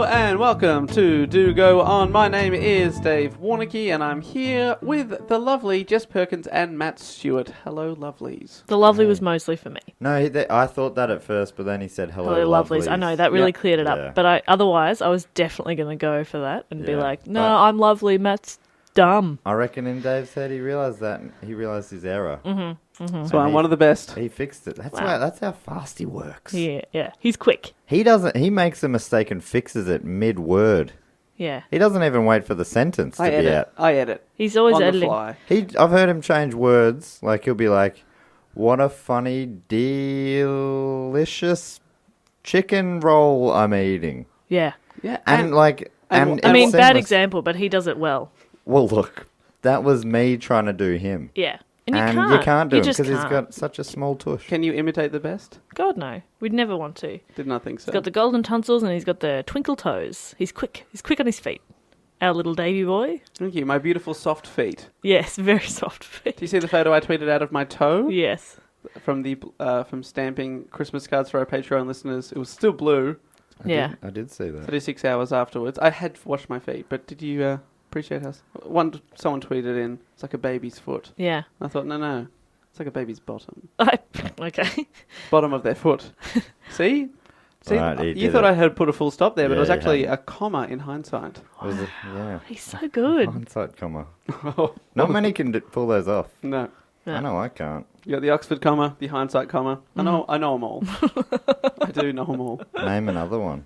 Hello and welcome to Do Go On. My name is Dave Warnicky and I'm here with the lovely Jess Perkins and Matt Stewart. Hello, lovelies. The lovely was mostly for me. No, I thought that at first, but then he said hello, Lovelies. I know, that really cleared it up. Yeah. But otherwise, I was definitely going to go for that and be like, no, I'm lovely, Matt's dumb. I reckon in Dave's head he realised that. He realised his error. So I'm one of the best. He fixed it. That's how fast he works. Yeah. He's quick. He makes a mistake and fixes it mid-word. Yeah. He doesn't even wait for the sentence to be out. I edit. He's always on editing. the fly. I've heard him change words. Like, he'll be like, what a funny, delicious chicken roll I'm eating. Yeah. Yeah. I mean, bad example, but he does it well. Well, look, that was me trying to do him. Yeah. And you can't do it just because he's can't. got such a small tush. Can you imitate the best? God, no. We'd never want to. Did not think so. He's got the golden tonsils and he's got the twinkle toes. He's quick. He's quick on his feet. Our little Davy boy. Thank you. My beautiful soft feet. Yes, very soft feet. Do you see the photo I tweeted out of my toe? Yes. From stamping Christmas cards for our Patreon listeners. It was still blue. I did see that. 36 hours afterwards. I had washed my feet, but did you appreciate how... Someone tweeted in, it's like a baby's foot. Yeah. I thought, no. It's like a baby's bottom. Okay. Bottom of their foot. See? Right, you thought I had put a full stop there, but it was Yeah, actually a comma in hindsight. Yeah. He's so good. Hindsight comma. Not many can pull those off. No. Yeah. I know I can't. You got the Oxford comma, the hindsight comma. I know them all. I do know them all. Name another one.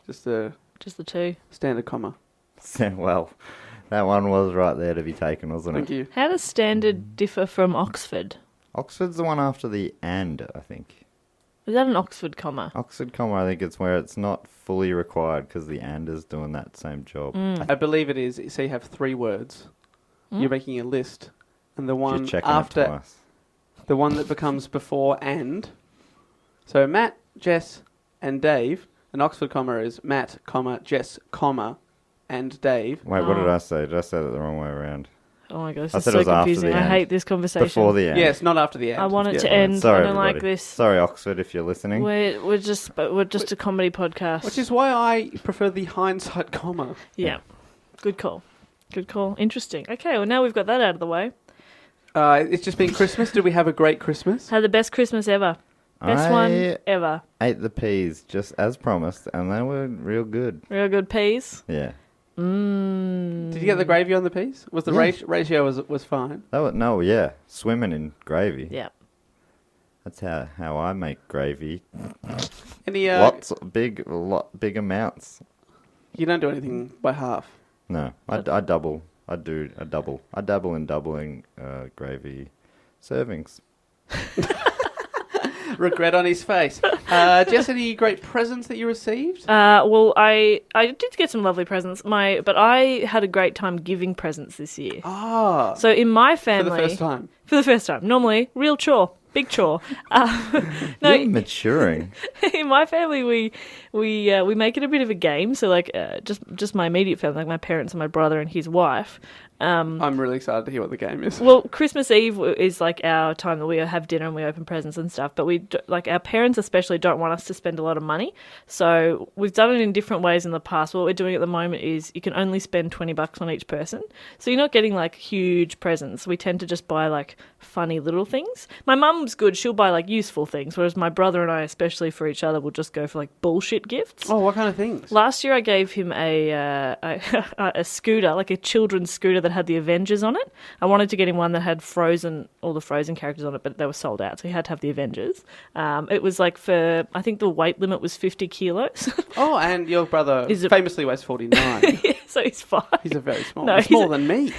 Just the two. standard comma. Well, that one was right there to be taken, wasn't Thank it? you. How does standard differ from Oxford? Oxford's the one after the and, I think. Is that an Oxford comma? Oxford comma, I think it's where it's not fully required because the and is doing that same job. I believe it is. So you have three words. You're making a list. And the one You're checking it after... twice. The one that becomes before and. So Matt, Jess, and Dave. An Oxford comma is Matt, comma, Jess, comma, and Dave. Wait, what did I say? Did I say that the wrong way around? Oh my god, this I is said it so was after confusing. the I end. hate this conversation. Before the end. Yes, not after the end. I want it Yeah. to end. Sorry, I don't everybody. like this. Sorry, Oxford, if you're listening. We're just a comedy podcast. Which is why I prefer the hindsight comma. Yeah. Good call. Interesting. Okay, well now we've got that out of the way. It's just been Christmas. Did we have a great Christmas? Had the best Christmas ever. Best one ever. Ate the peas just as promised, and they were real good. Real good peas. Yeah. Did you get the gravy on the peas? Was the ratio was fine? Swimming in gravy. Yeah. That's how I make gravy. Any big amounts. You don't do anything by half. No, I double. I do a double. I dabble in doubling gravy servings. Regret on his face. Jess, any great presents that you received? Well, I did get some lovely presents. But I had a great time giving presents this year. Ah. So in my family, For the first time. Normally, real chore, big chore. No, You're maturing. in my family, we make it a bit of a game. So like, just my immediate family, like my parents and my brother and his wife. I'm really excited to hear what the game is. Well, Christmas Eve is like our time that we have dinner and we open presents and stuff. But like our parents especially don't want us to spend a lot of money. So we've done it in different ways in the past. What we're doing at the moment is you can only spend $20 on each person. So you're not getting like huge presents. We tend to just buy like funny little things. My mum's good. She'll buy like useful things. Whereas my brother and I, especially for each other, will just go for like bullshit gifts. Oh, what kind of things? Last year I gave him a scooter, like a children's scooter that had the Avengers on it. I wanted to get him one that had all the Frozen characters on it, but they were sold out, so he had to have the Avengers. It was like I think the weight limit was 50 kilos. Oh, and your brother famously weighs 49. Yeah, so he's fine. He's a very small. No, he's smaller than me.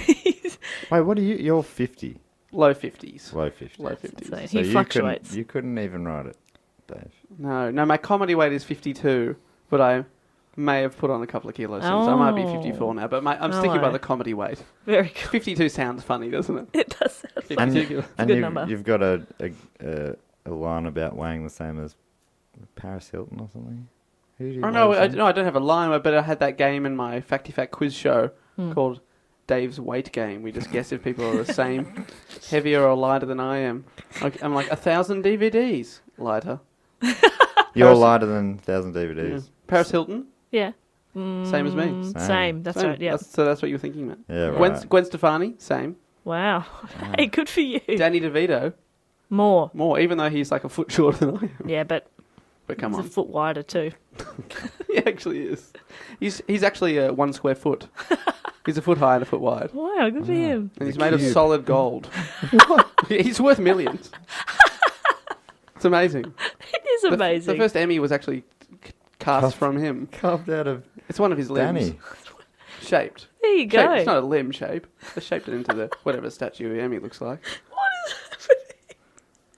Wait, what are you? You're 50. Low 50s. Low 50s. Low 50s. So he fluctuates. You couldn't even write it, Dave. No, my comedy weight is 52, but I may have put on a couple of kilos since. I might be 54 now, but I'm sticking by the comedy weight. Very good. 52 sounds funny, doesn't it? It does sound funny. 52 kilos. a good number. You've got a line about weighing the same as Paris Hilton or something. Who do you No, weigh the I don't have a line, but I had that game in my Facty Fact quiz show called Dave's Weight Game. We just guess if people are the same, heavier or lighter than I am. I'm like 1,000 DVDs lighter. You're lighter than 1,000 DVDs. Yeah. Paris Hilton, Yeah. Same as me. Same. That's Same. right. Yeah. So that's what you were thinking, man. Yeah, Gwen, right. Gwen Stefani, same. Wow. Hey, good for you. Danny DeVito, More. even though he's like a foot shorter than I am. Yeah, but But come he's on. a foot wider too. He actually is. He's actually 1 square foot. He's a foot high and a foot wide. Wow, good for him. And he's made of cube. solid gold. He's worth millions. It's amazing. It is amazing. The first Emmy was actually cast from him. Carved out of It's one of his limbs. Danny. Shaped. There you Shaped. go. It's not a limb shape. They shaped it into the whatever statue Emmy looks like.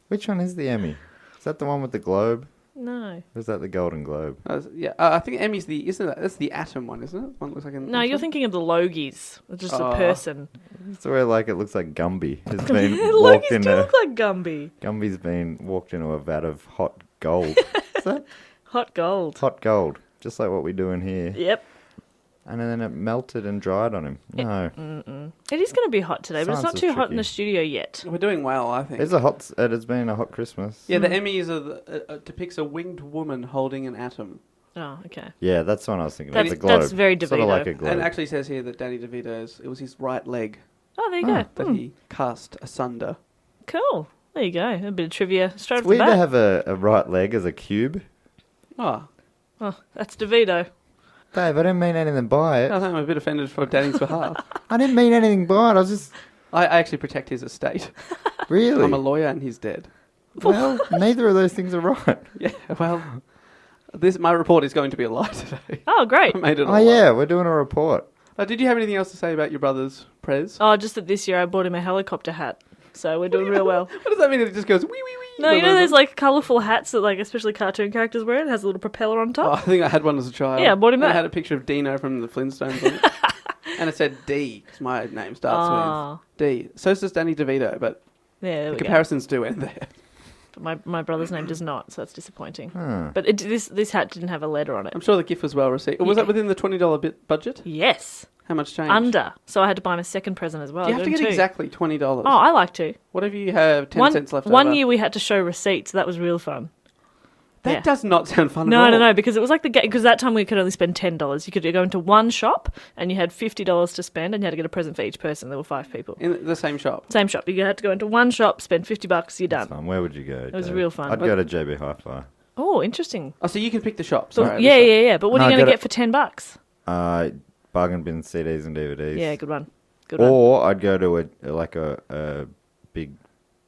Which one is the Emmy? Is that the one with the globe? No. Or is that the Golden Globe? Yeah, I think Emmy's that's the atom one, isn't it? One looks like an No, you're atom. thinking of the Logies. It's just Oh. a person. It's where like it looks like Gumby has been Logies walked do into. look like Gumby. Gumby's been walked into a vat of hot gold. Is that Hot gold. hot gold? Just like what we do in here. Yep. And then it melted and dried on him. No, It is going to be hot today, but it's not Science too is hot in tricky. the studio yet. We're doing well, I think. it has been a hot Christmas. Yeah, the Emmys depicts a winged woman holding an atom. Oh, okay. Yeah, that's the one I was thinking about. That's- The globe. that's very Sort of DeVito. like a globe. And it actually says here that Danny DeVito's, it was his right leg Oh, there you go. that he cast asunder. Cool. There you go. A bit of trivia straight It's off the weird to bat. have a right leg as a cube. Oh, Oh, that's DeVito. Dave, I didn't mean anything by it. I think I'm a bit offended for Danny's behalf. I didn't mean anything by it. I was just I actually protect his estate. really. I'm a lawyer and he's dead. Well, neither of those things are right. Yeah, well, my report is going to be a lie today. Oh, great. I made it Oh all up. yeah, we're doing a report. Did you have anything else to say about your brother's prez? Oh, just that this year I bought him a helicopter hat. So we're doing real well. What does that mean? It just goes wee wee wee. No, you know those like colourful hats that like especially cartoon characters wear? It has a little propeller on Oh, top. I think I had one as a child. Yeah, I bought him And that. I had a picture of Dino from the Flintstones on it. And it said D, because my name starts Oh. with D. So does Danny DeVito, but Yeah, there the we go. comparisons do end there. But my brother's name does not, so that's disappointing. Huh. But this hat didn't have a letter on it. I'm sure the gift was well received. Was Yeah. that within the $20 budget? Yes. How much change? Under. So I had to buy him a second present as well. Do you have I to got get him two. exactly $20? Oh, I like to. What if you have 10 cents left One over? year we had to show receipts. So that was real fun. That yeah. does not sound fun at No, all. no, because it was like because that time we could only spend $10. You could go into one shop and you had $50 to spend, and you had to get a present for each person. There were 5 people. In the same shop. Same shop. You had to go into one shop, spend $50. You're That's done. fun. Where would you go? It was real fun. I'd go to JB Hi-Fi. Oh, interesting. Oh, so you can pick the shop. So, Sorry, yeah. But what No, are you going get to it- get for $10? Bargain bin CDs and DVDs. Yeah, good one. Good one. Or I'd go to a big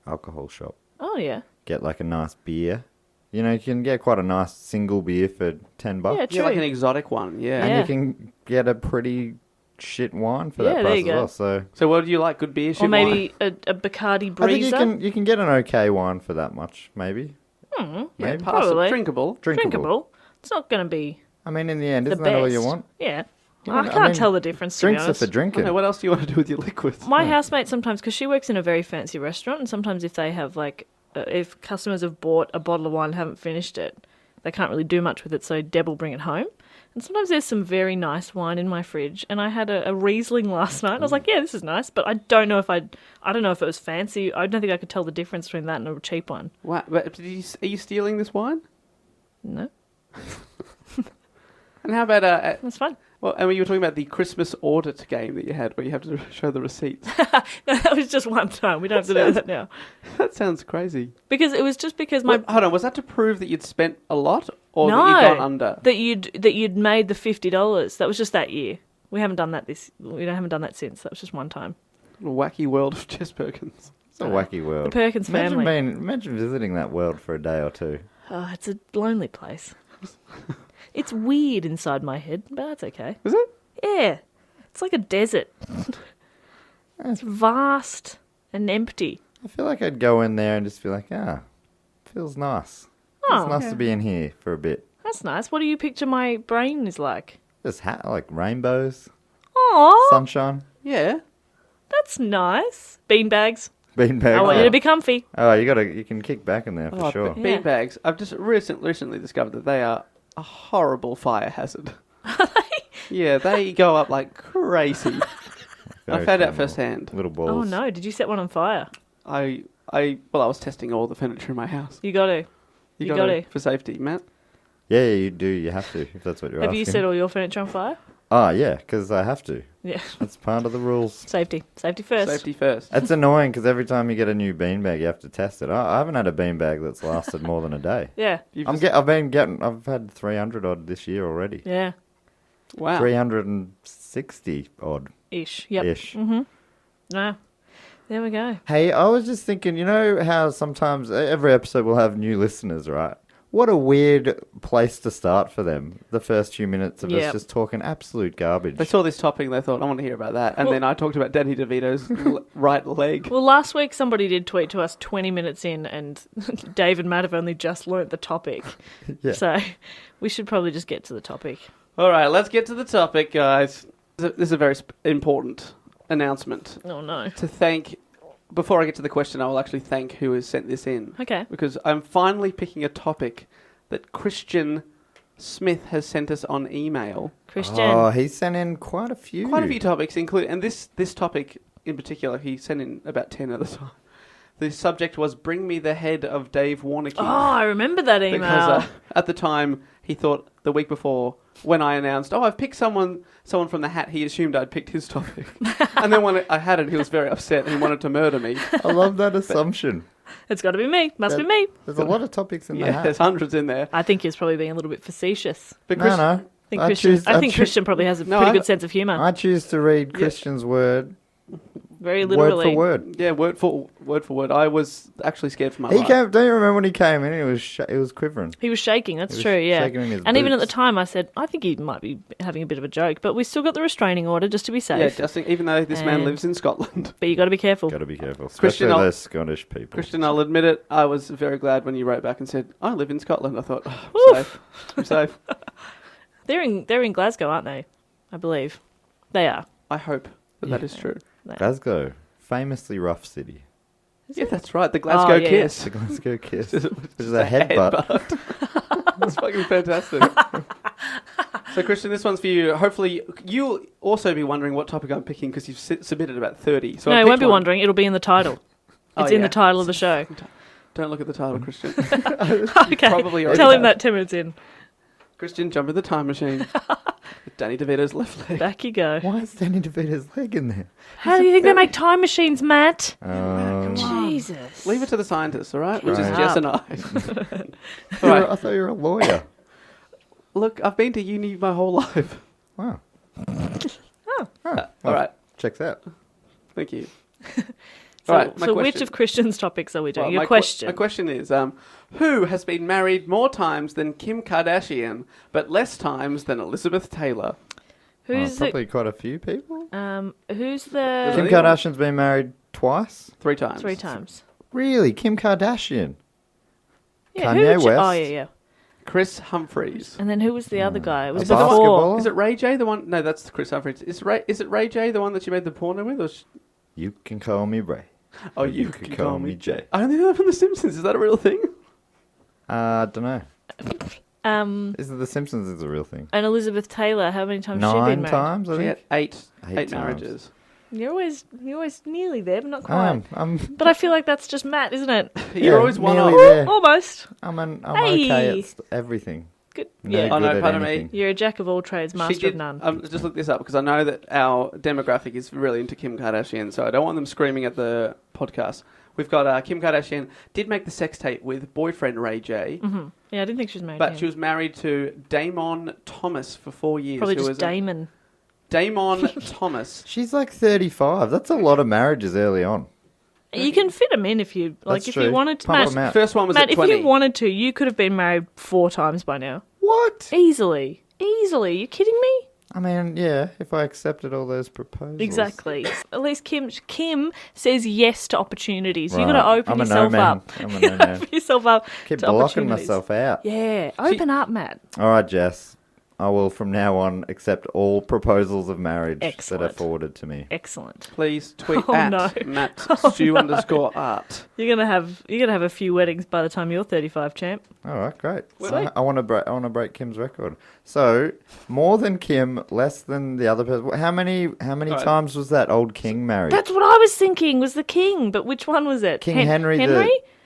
alcohol shop. Oh yeah. Get like a nice beer. You know, you can get quite a nice single beer for $10. Yeah, true. Yeah, like an exotic one. Yeah. Yeah. And you can get a pretty shit wine for Yeah, that there price you as go. well. So So what do you like? Good beer, shit Or maybe wine? a Bacardi I think Breezer. you can get an okay wine for that much, maybe. Yeah, maybe. passable. probably. Drinkable. Drinkable. It's not going to be I mean, in the end, the isn't best. that all you want? Yeah. You I know, I can't mean, tell the difference, to be Drinks are honest. for drinking. Okay, what else do you want to do with your liquids? My housemate sometimes, because she works in a very fancy restaurant, and sometimes if they have like, if customers have bought a bottle of wine and haven't finished it, they can't really do much with it, so Deb will bring it home. And sometimes there's some very nice wine in my fridge, and I had a Riesling last night. And I was like, yeah, this is nice, but I don't know if I don't know if it was fancy. I don't think I could tell the difference between that and a cheap one. Wow, but are you stealing this wine? No, And how about that's fine. well, and you were talking about the Christmas audit game that you had, where you have to show the receipts. No, that was just one time. We don't have to do that now. That sounds crazy. Because it was just because my Hold on, was that to prove that you'd spent a lot, or no, that you'd gone under? that you'd made the $50. That was just that year. We haven't done that haven't done that since. That was just one time. A wacky world of Jess Perkins. It's a wacky world. The Perkins family. Imagine visiting that world for a day or two. Oh, it's a lonely place. It's weird inside my head, but that's okay. Is it? Yeah. It's like a desert. It's vast and empty. I feel like I'd go in there and just be like, feels nice. Oh, It's nice yeah. to be in here for a bit. That's nice. What do you picture my brain is like? Just like rainbows, Oh, sunshine, Yeah. that's nice. Beanbags. beanbags. I want you to be comfy. Oh, you can kick back in there for sure. Yeah. Beanbags. I've just recently discovered that they are a horrible fire hazard. Yeah, they go up like crazy. I Very found out flammable. firsthand. Little balls. Oh no, did you set one on fire? I was testing all the furniture in my house. You got to. You gotta got to. for safety, Matt. Yeah, you do. You have to, if that's what you're Have asking. you set all your furniture on fire? Oh, yeah, because I have to. Yeah. That's part of the rules. Safety first. Safety first. It's annoying because every time you get a new beanbag, you have to test it. I haven't had a beanbag that's lasted more than a day. Yeah. You've I've had 300 odd this year already. Yeah. Wow. 360 odd Ish. Yep. ish. No. There we go. Hey, I was just thinking, you know how sometimes every episode will have new listeners, right? What a weird place to start for them. The first few minutes of us just talking absolute garbage. They saw this topic and they thought, I want to hear about that. And then I talked about Danny DeVito's right leg. Well, last week somebody did tweet to us 20 minutes in, and Dave and Matt have only just learnt the topic. Yeah. So we should probably just get to the topic. All right, let's get to the topic, guys. This is a very important announcement. Oh, no. To thank, before I get to the question, I will actually thank who has sent this in. Okay. Because I'm finally picking a topic that Christian Smith has sent us on email. Christian. Oh, he sent in quite a few. Quite a few topics, including, and this topic in particular, he sent in about 10 at the time. The subject was "Bring me the head of Dave Warnocky." Oh, I remember that email. Because at the time, he thought the week before, when I announced, I've picked someone from the hat, he assumed I'd picked his topic. And then when I had it, he was very upset and he wanted to murder me. I love that assumption. It's got to be me. Must be me. There's a lot of topics in the hat. There's hundreds in there. I think he was probably being a little bit facetious. But No. I think Christian probably has a pretty good sense of humour. I choose to read Christian's word Very literally. word for word. Yeah, word for word. I was actually scared for my He life. came. Don't you remember when he came in? He was quivering. He was shaking, that's He was true, yeah. shaking in his And even at the boots. time I said, I think he might be having a bit of a joke, but we still got the restraining order just to be Yeah, safe. Justin, even though this man And- lives in Scotland. But you got to be careful. Got to be careful, especially Christian, I'll- those Scottish people. Christian, I'll admit it, I was very glad when you wrote back and said, I live in Scotland. I thought, I'm Oof. safe. I'm safe. They're in Glasgow, aren't they? I believe. They are. I hope that is true. They are. Glasgow, famously rough city. Yeah, that's right. The Glasgow yeah, Kiss. The Glasgow Kiss, Which which is a headbutt. That's fucking fantastic. So, Christian, this one's for you. Hopefully, you'll also be wondering what topic I'm picking because you've submitted about 30. So No, I you won't picked be one. wondering. It'll be in the title. Oh, It's in yeah. the title of the show. Don't look at the title, Christian. Okay. probably already Tell him have. that 10 minutes in. Christian, jump in the time machine. With Danny DeVito's left leg. Back you go. Why is Danny DeVito's leg in there? How do you think they make time machines, Matt? Oh. Jesus. Leave it to the scientists, all right? Which is Right. Jess and I. All right. I thought you were a lawyer. Look, I've been to uni my whole life. Wow. All right. Checks out. Thank you. So, All right, my so which question. of Christian's topics are we doing? Well, Your my question. my question is, who has been married more times than Kim Kardashian, but less times than Elizabeth Taylor? Who's Probably quite a few people. who's Kim the anyone? Kardashian's been married twice. 3 times. 3 times? Really? Kim Kardashian? Yeah, Kanye who West. Oh yeah. Chris Humphries. And then who was the other guy? It was A before. basketballer? Is it Ray J the one? No, that's Chris Humphries. Is it Ray J the one that you made the porno with? Or You can call me Ray. oh, Or you can call me Jay. I only know that from The Simpsons. Is that a real thing? I don't know. And Is it The Simpsons is a real thing? Elizabeth Taylor, how many times has she been 9 married? times, I She had think. 8 times. marriages. You're always nearly there, but not I quite. am. I'm But I feel like that's just Matt, isn't it? You're always one nearly off. there. Almost. I'm Hey. okay at everything. Good. No Yeah. Oh, no, good at pardon me. anything. You're a jack of all trades, master of none. Just look this up because I know that our demographic is really into Kim Kardashian, so I don't want them screaming at the podcast. We've got Kim Kardashian did make the sex tape with boyfriend Ray J, Yeah, I didn't think she was married. but to she him. was married to Damon Thomas for 4 years. Probably who just was Damon. Damon Thomas. She's like 35. That's a lot of marriages early on. You can fit them in if you like. That's if true. you wanted to, Pump Matt. 'em out. First one was Matt, at if 20. you wanted to, you could have been married 4 times by now. What? Easily. You kidding me? I mean, yeah, if I accepted all those proposals. Exactly. At least Kim says yes to opportunities. You Right. got to open I'm a yourself no-man. up. I'm a You gotta no-man. open yourself up Keep to blocking opportunities. myself out. Yeah, open up, Matt. All right, Jess. I will from now on accept all proposals of marriage that are Excellent. forwarded to me. Excellent. Please tweet Oh, at no. Matt_art. You're gonna have a few weddings by the time you're 35, champ. All right, great. Sweet. I want to break Kim's record. So more than Kim, less than the other person. How many right. times was that old king married? That's what I was thinking. Was the king, but which one was it? King Henry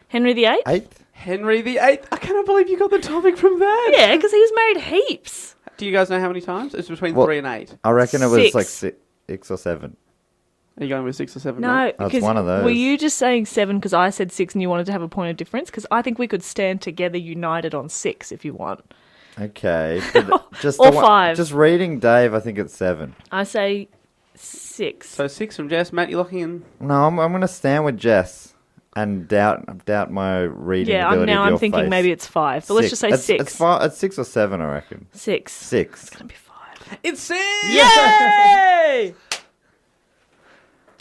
Henry the Eighth. Eighth. Henry VIII. I cannot believe you got the topic from that. Yeah, because he was married heaps. Do you guys know how many times? It's between 3 and 8. I reckon it was 6. like 6 or 7. Are you going with 6 or 7? No, mate? That's because one of those. were you just saying 7 because I said 6 and you wanted to have a point of difference? Because I think we could stand together united on 6 if you want. Okay. But just Or 5. Just reading Dave, I think it's 7. I say 6. So 6 from Jess. Matt, you locking in? No, I'm going to stand with Jess and doubt my reading ability of I'm your thinking face. maybe it's 5, but let's just say 6. It's 6 or 7, I reckon. 6. 6. It's going to be 5. It's 6! Yay!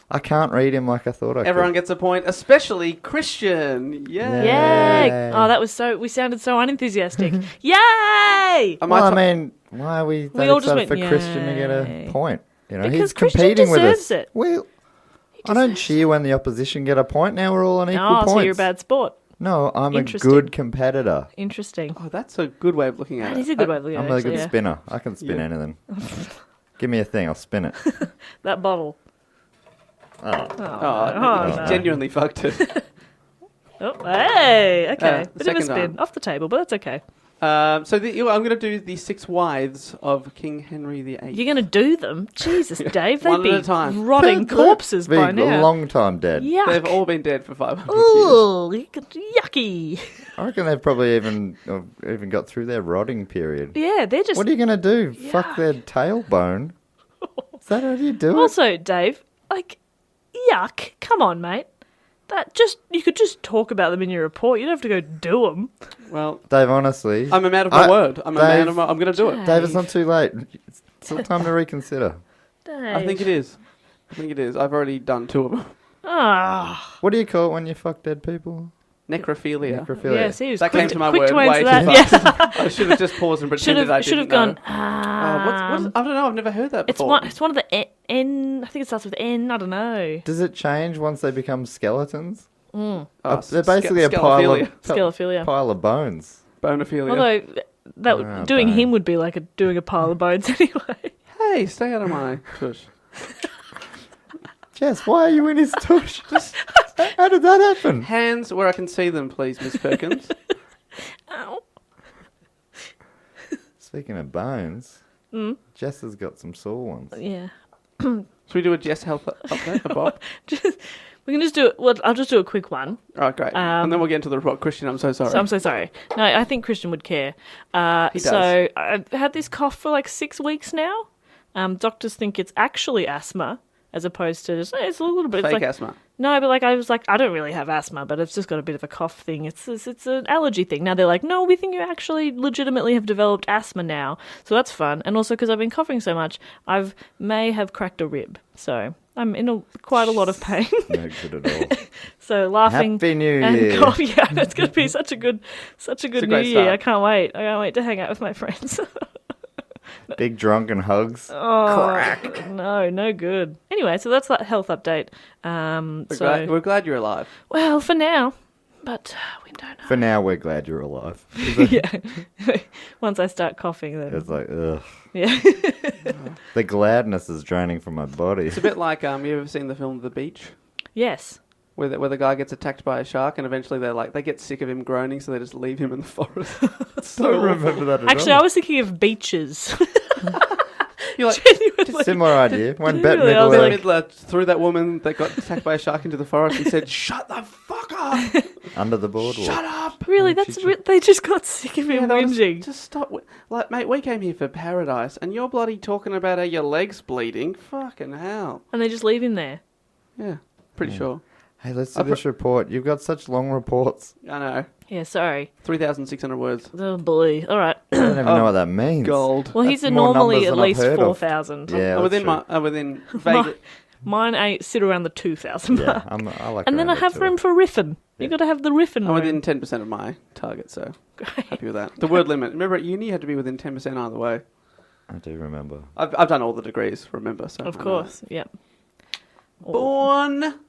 I can't read him like I thought I could. Everyone gets a point, especially Christian. Yeah. Yay! Yay! Oh, that was we sounded so unenthusiastic. Yay! Well, I mean, why are we that all just excited went, for Christian to get a yay. point? You know, Because he's Christian competing with us. deserves it. Well, I don't cheer when the opposition get a point. Now we're all on equal points. So you're a bad sport. No, I'm a Interesting. good competitor. Interesting. Oh, that's a good way of looking at That it. is a good way of looking at I'm it. a good Actually, yeah. spinner. I can spin Yeah. anything. Give me a thing, I'll spin it. That bottle. Oh. Oh, no. genuinely fucked it. Oh, hey! Okay. The Bit of a second spin. time. Off the table, but that's okay. I'm going to do the 6 wives of King Henry VIII. You're going to do them? Jesus, Dave. They'd One be at a time. rotting corpses by Been a now. long time dead. Yuck. They've all been dead for 500 years. Ooh, yucky. I reckon they've probably even got through their rotting period. Yeah, they're just... What are you going to do? Fuck their tailbone? Is that how you do it? Also, Dave, yuck. Come on, mate. You could just talk about them in your report. You don't have to go do them. Well, Dave, honestly. I'm a man of my word. I'm going to do it. Dave, it's not too late. It's still time to reconsider. Dave. I think it is. I've already done 2 of them. Ah. What do you call it when you fuck dead people? Necrophilia. Necrophilia. Yes, he was That came to my quick word to way answer too that. fast. Yeah. I should have just paused and pretended I Should didn't have know. gone. I don't know. I've never heard that It's before. one of the N. I think it starts with N. I don't know. Does it change once they become skeletons? Oh, They're basically a scalophilia. pile of bones. Bonophilia. Although doing bone. him would be like doing a pile of bones anyway. Hey, stay out of my tush. Jess, why are you in his tush? How did that happen? Hands where I can see them, please, Miss Perkins. Ow. Speaking of bones, Jess has got some sore ones. Yeah. Should we do a Jess health update, Bob? We can just do it. Well, I'll just do a quick one. Oh, great. And then we'll get into the report. Christian, I'm so sorry. So I'm so sorry. No, I think Christian would care. He does. So I've had this cough for 6 weeks now. Doctors think it's actually asthma as opposed to just, it's a little bit. Fake asthma. No, but I was like, I don't really have asthma, but it's just got a bit of a cough thing. It's an allergy thing. Now they're like, no, we think you actually legitimately have developed asthma now. So that's fun. And also because I've been coughing so much, may have cracked a rib. So I'm in quite a lot of pain. No good at all. So laughing Happy New and Year. coughing. Yeah, that's going to be such a good New great Year. start. I can't wait. I can't wait to hang out with my friends. Big drunken hugs. Oh, Crack. No good. Anyway, so that's that health update. We're glad you're alive. Well, for now, but we don't know. For now, we're glad you're alive. Yeah. Once I start coughing, then It's like, ugh. yeah. The gladness is draining from my body. It's a bit like, you ever seen the film The Beach? Yes. Where the guy gets attacked by a shark and eventually they get sick of him groaning, so they just leave him in the forest. It's so I don't awful. remember that at Actually, all. I was thinking of beaches. You're like, Genuinely. Similar idea. When Bette Really, I was Midler like- Midler threw that woman that got attacked by a shark into the forest and said, "Shut the fuck up! under the boardwalk. Shut up!" Really, they just got sick of him Yeah, they were whinging. just stop. Like, mate, we came here for paradise, and you're bloody talking about how your leg's bleeding. Fucking hell. And they just leave him there. Yeah, pretty sure. Hey, let's do this report. You've got such long reports. I know. Yeah, sorry. 3,600 words. Oh, boy. All right. I don't even know what that means. Gold. Well, That's he's more normally numbers at than I've least heard of. 4,000. Yeah, within vaguely. Mine sit around the 2,000 Yeah, mark. I like And then I around have that room too. for riffing. You got to have the riffing I'm room. within 10% of my target, so Great. happy with that. The word limit. Remember at uni you had to be within 10% either way. I do remember. I've done all the degrees, remember. So Of I know. course, yeah. Born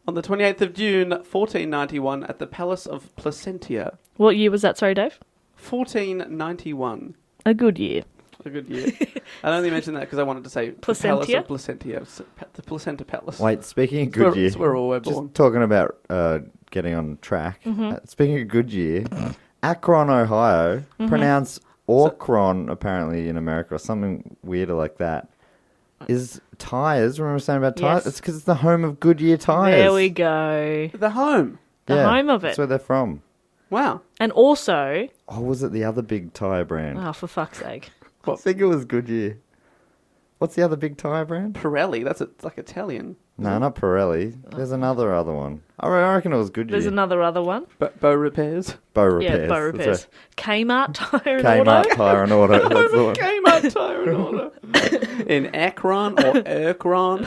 on the 28th of June, 1491 at the Palace of Placentia. What year was that, sorry, Dave? 1491. A good year. A good year. I only mentioned that because I wanted to say Placentia? the Palace of Placentia. The Placenta Palace. Wait, speaking of good year. That's where all we're born. Just talking about getting on track. Speaking of good year, Akron, Ohio, pronounced Orkron apparently in America or something weirder like that, is tires. Remember saying about tires? Yes. It's because it's the home of Goodyear tires. There we go. The home. The home of it. That's where they're from. Wow. And also... Oh, was it the other big tire brand? Oh, for fuck's sake. I think it was Goodyear. What's the other big tire brand? Pirelli. That's like Italian. No, not Pirelli. There's another other one. I reckon it was Goodyear. There's another other one. Bow Repairs. Bow Repairs. Yeah, Bow Repairs. Kmart Tire and Kmart Auto. Tire and Auto. That's the one. Kmart Tire and Auto. In Akron or Erkron.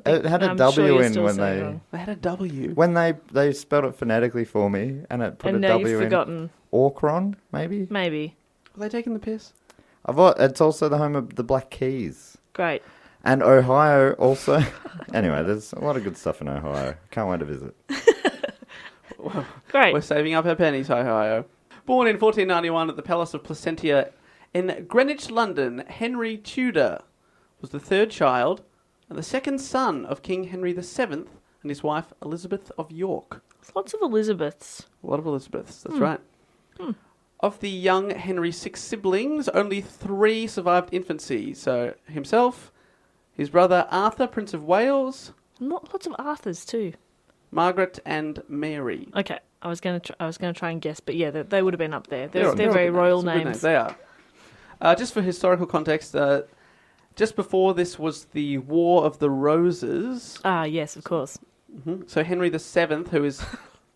It had a I'm W sure you're in still when saying they... wrong. They had a W. When they spelled it phonetically for me, and it put And a now W you've in. forgotten. Orkron, maybe? Maybe. Are they taking the piss? It's also the home of the Black Keys. Great. And Ohio also. Anyway, there's a lot of good stuff in Ohio. Can't wait to visit. Great. We're saving up our pennies, Ohio. Born in 1491 at the Palace of Placentia in Greenwich, London, Henry Tudor was the third child and the second son of King Henry VII and his wife Elizabeth of York. Lots of Elizabeths. A lot of Elizabeths, that's right. Of the young Henry's 6 siblings, only 3 survived infancy. So himself, his brother Arthur, Prince of Wales, Lots of Arthurs too. Margaret, and Mary. Okay, I was gonna try and guess, but yeah, they would have been up there. They're They're very good royal Some good names. They are. Just for historical context, just before this was the War of the Roses. Ah, yes, of course. So Henry VII, who is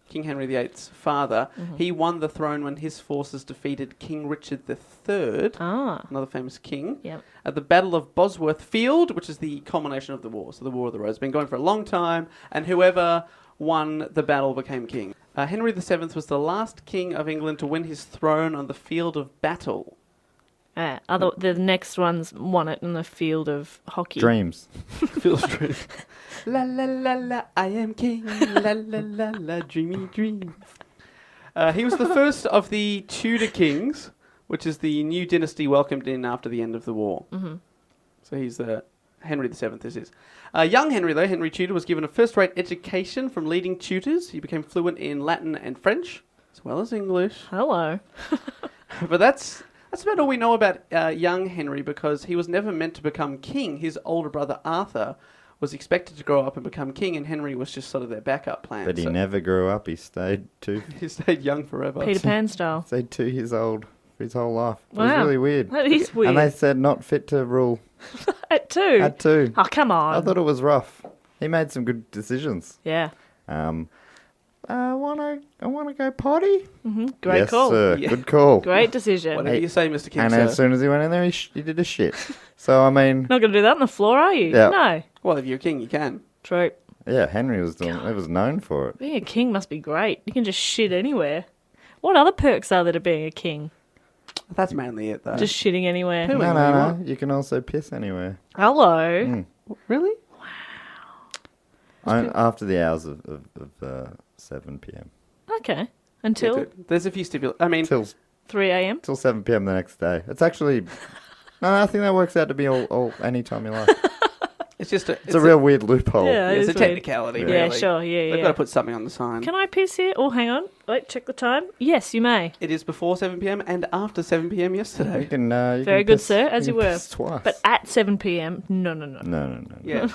King Henry VIII's father, he won the throne when his forces defeated King Richard III, another famous king, Yep. at the Battle of Bosworth Field, which is the culmination of the war. So the War of the Roses has been going for a long time, and whoever won the battle became king. Henry VII was the last king of England to win his throne on the field of battle. The next ones won it in the field of hockey. Dreams. Field of dreams. La la la la, I am king. La la la la, dreamy dreams. He was the first of the Tudor kings, which is the new dynasty welcomed in after the end of the war. So he's Henry VII, this is. Young Henry, though, Henry Tudor, was given a first-rate education from leading tutors. He became fluent in Latin and French, as well as English. Hello. But that's about all we know about young Henry, because he was never meant to become king. His older brother Arthur was expected to grow up and become king, and Henry was just sort of their backup plan. But he never grew up. He stayed He stayed young forever. Peter Pan style. stayed 2 years old for his whole life. It Wow. was really weird. That is weird. And they said not fit to rule At 2? at 2. Oh, come on. I thought it was rough. He made some good decisions. Yeah. I wanna go potty. Great yes, call. Sir. Yeah. Good call. Great decision. Whatever you say, Mr. King, And sir. as soon as he went in there, he did a shit. So I mean, Not going to do that on the floor, are you? Yeah. No. Well, if you're a king, you can. True. yeah, Henry was doing. He was known for it. Being a king must be great. You can just shit anywhere. What other perks are there to being a king? That's mainly it, though. Just shitting anywhere. Pooing where you No. want. You can also piss anywhere. Hello. Really? After the hours of 7 p.m. Okay. Until There's a few stipulations. I mean, Till 3 a.m. 7 p.m. the next day. It's actually. No, I think that works out to be all any time you like. it's just It's a real weird loophole. Yeah. it's a It's weird. technicality, Yeah, really. sure. Yeah, They've yeah. got to put something on the sign. Can I piss here? Oh, hang on. Wait, check the time. Yes, you may. It is before 7 p.m. and after 7 p.m. You yesterday. can. You Very can good, piss- sir, as you can were. piss twice. But at 7 p.m., no. No. Yeah.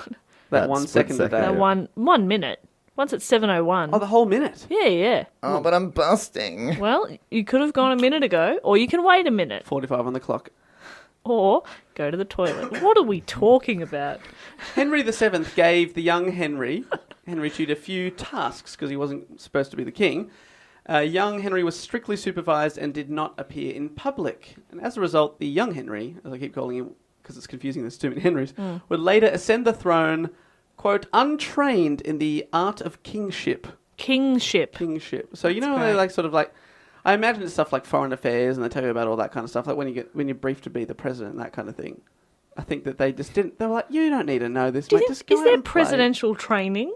That that 1 split second a second. day. No, Yeah. 1 minute. Once it's 7:01. Oh, the whole minute. Yeah. Oh, but I'm busting. Well, you could have gone a minute ago, or you can wait a minute, 45 on the clock. or go to the toilet. What are we talking about? Henry VII gave the young Henry Tudor, a few tasks because he wasn't supposed to be the king. Young Henry was strictly supervised and did not appear in public. And as a result, the young Henry, as I keep calling him because it's confusing, there's too many Henrys, would later ascend the throne, quote, untrained in the art of kingship. Kingship. So you know when they great. like sort of like, I imagine it's stuff like foreign affairs and they tell you about all that kind of stuff, like when you're briefed to be the president, that kind of thing. I think that they just didn't. They were like, you don't need to know this, mate. Just go Is out there and play." presidential training?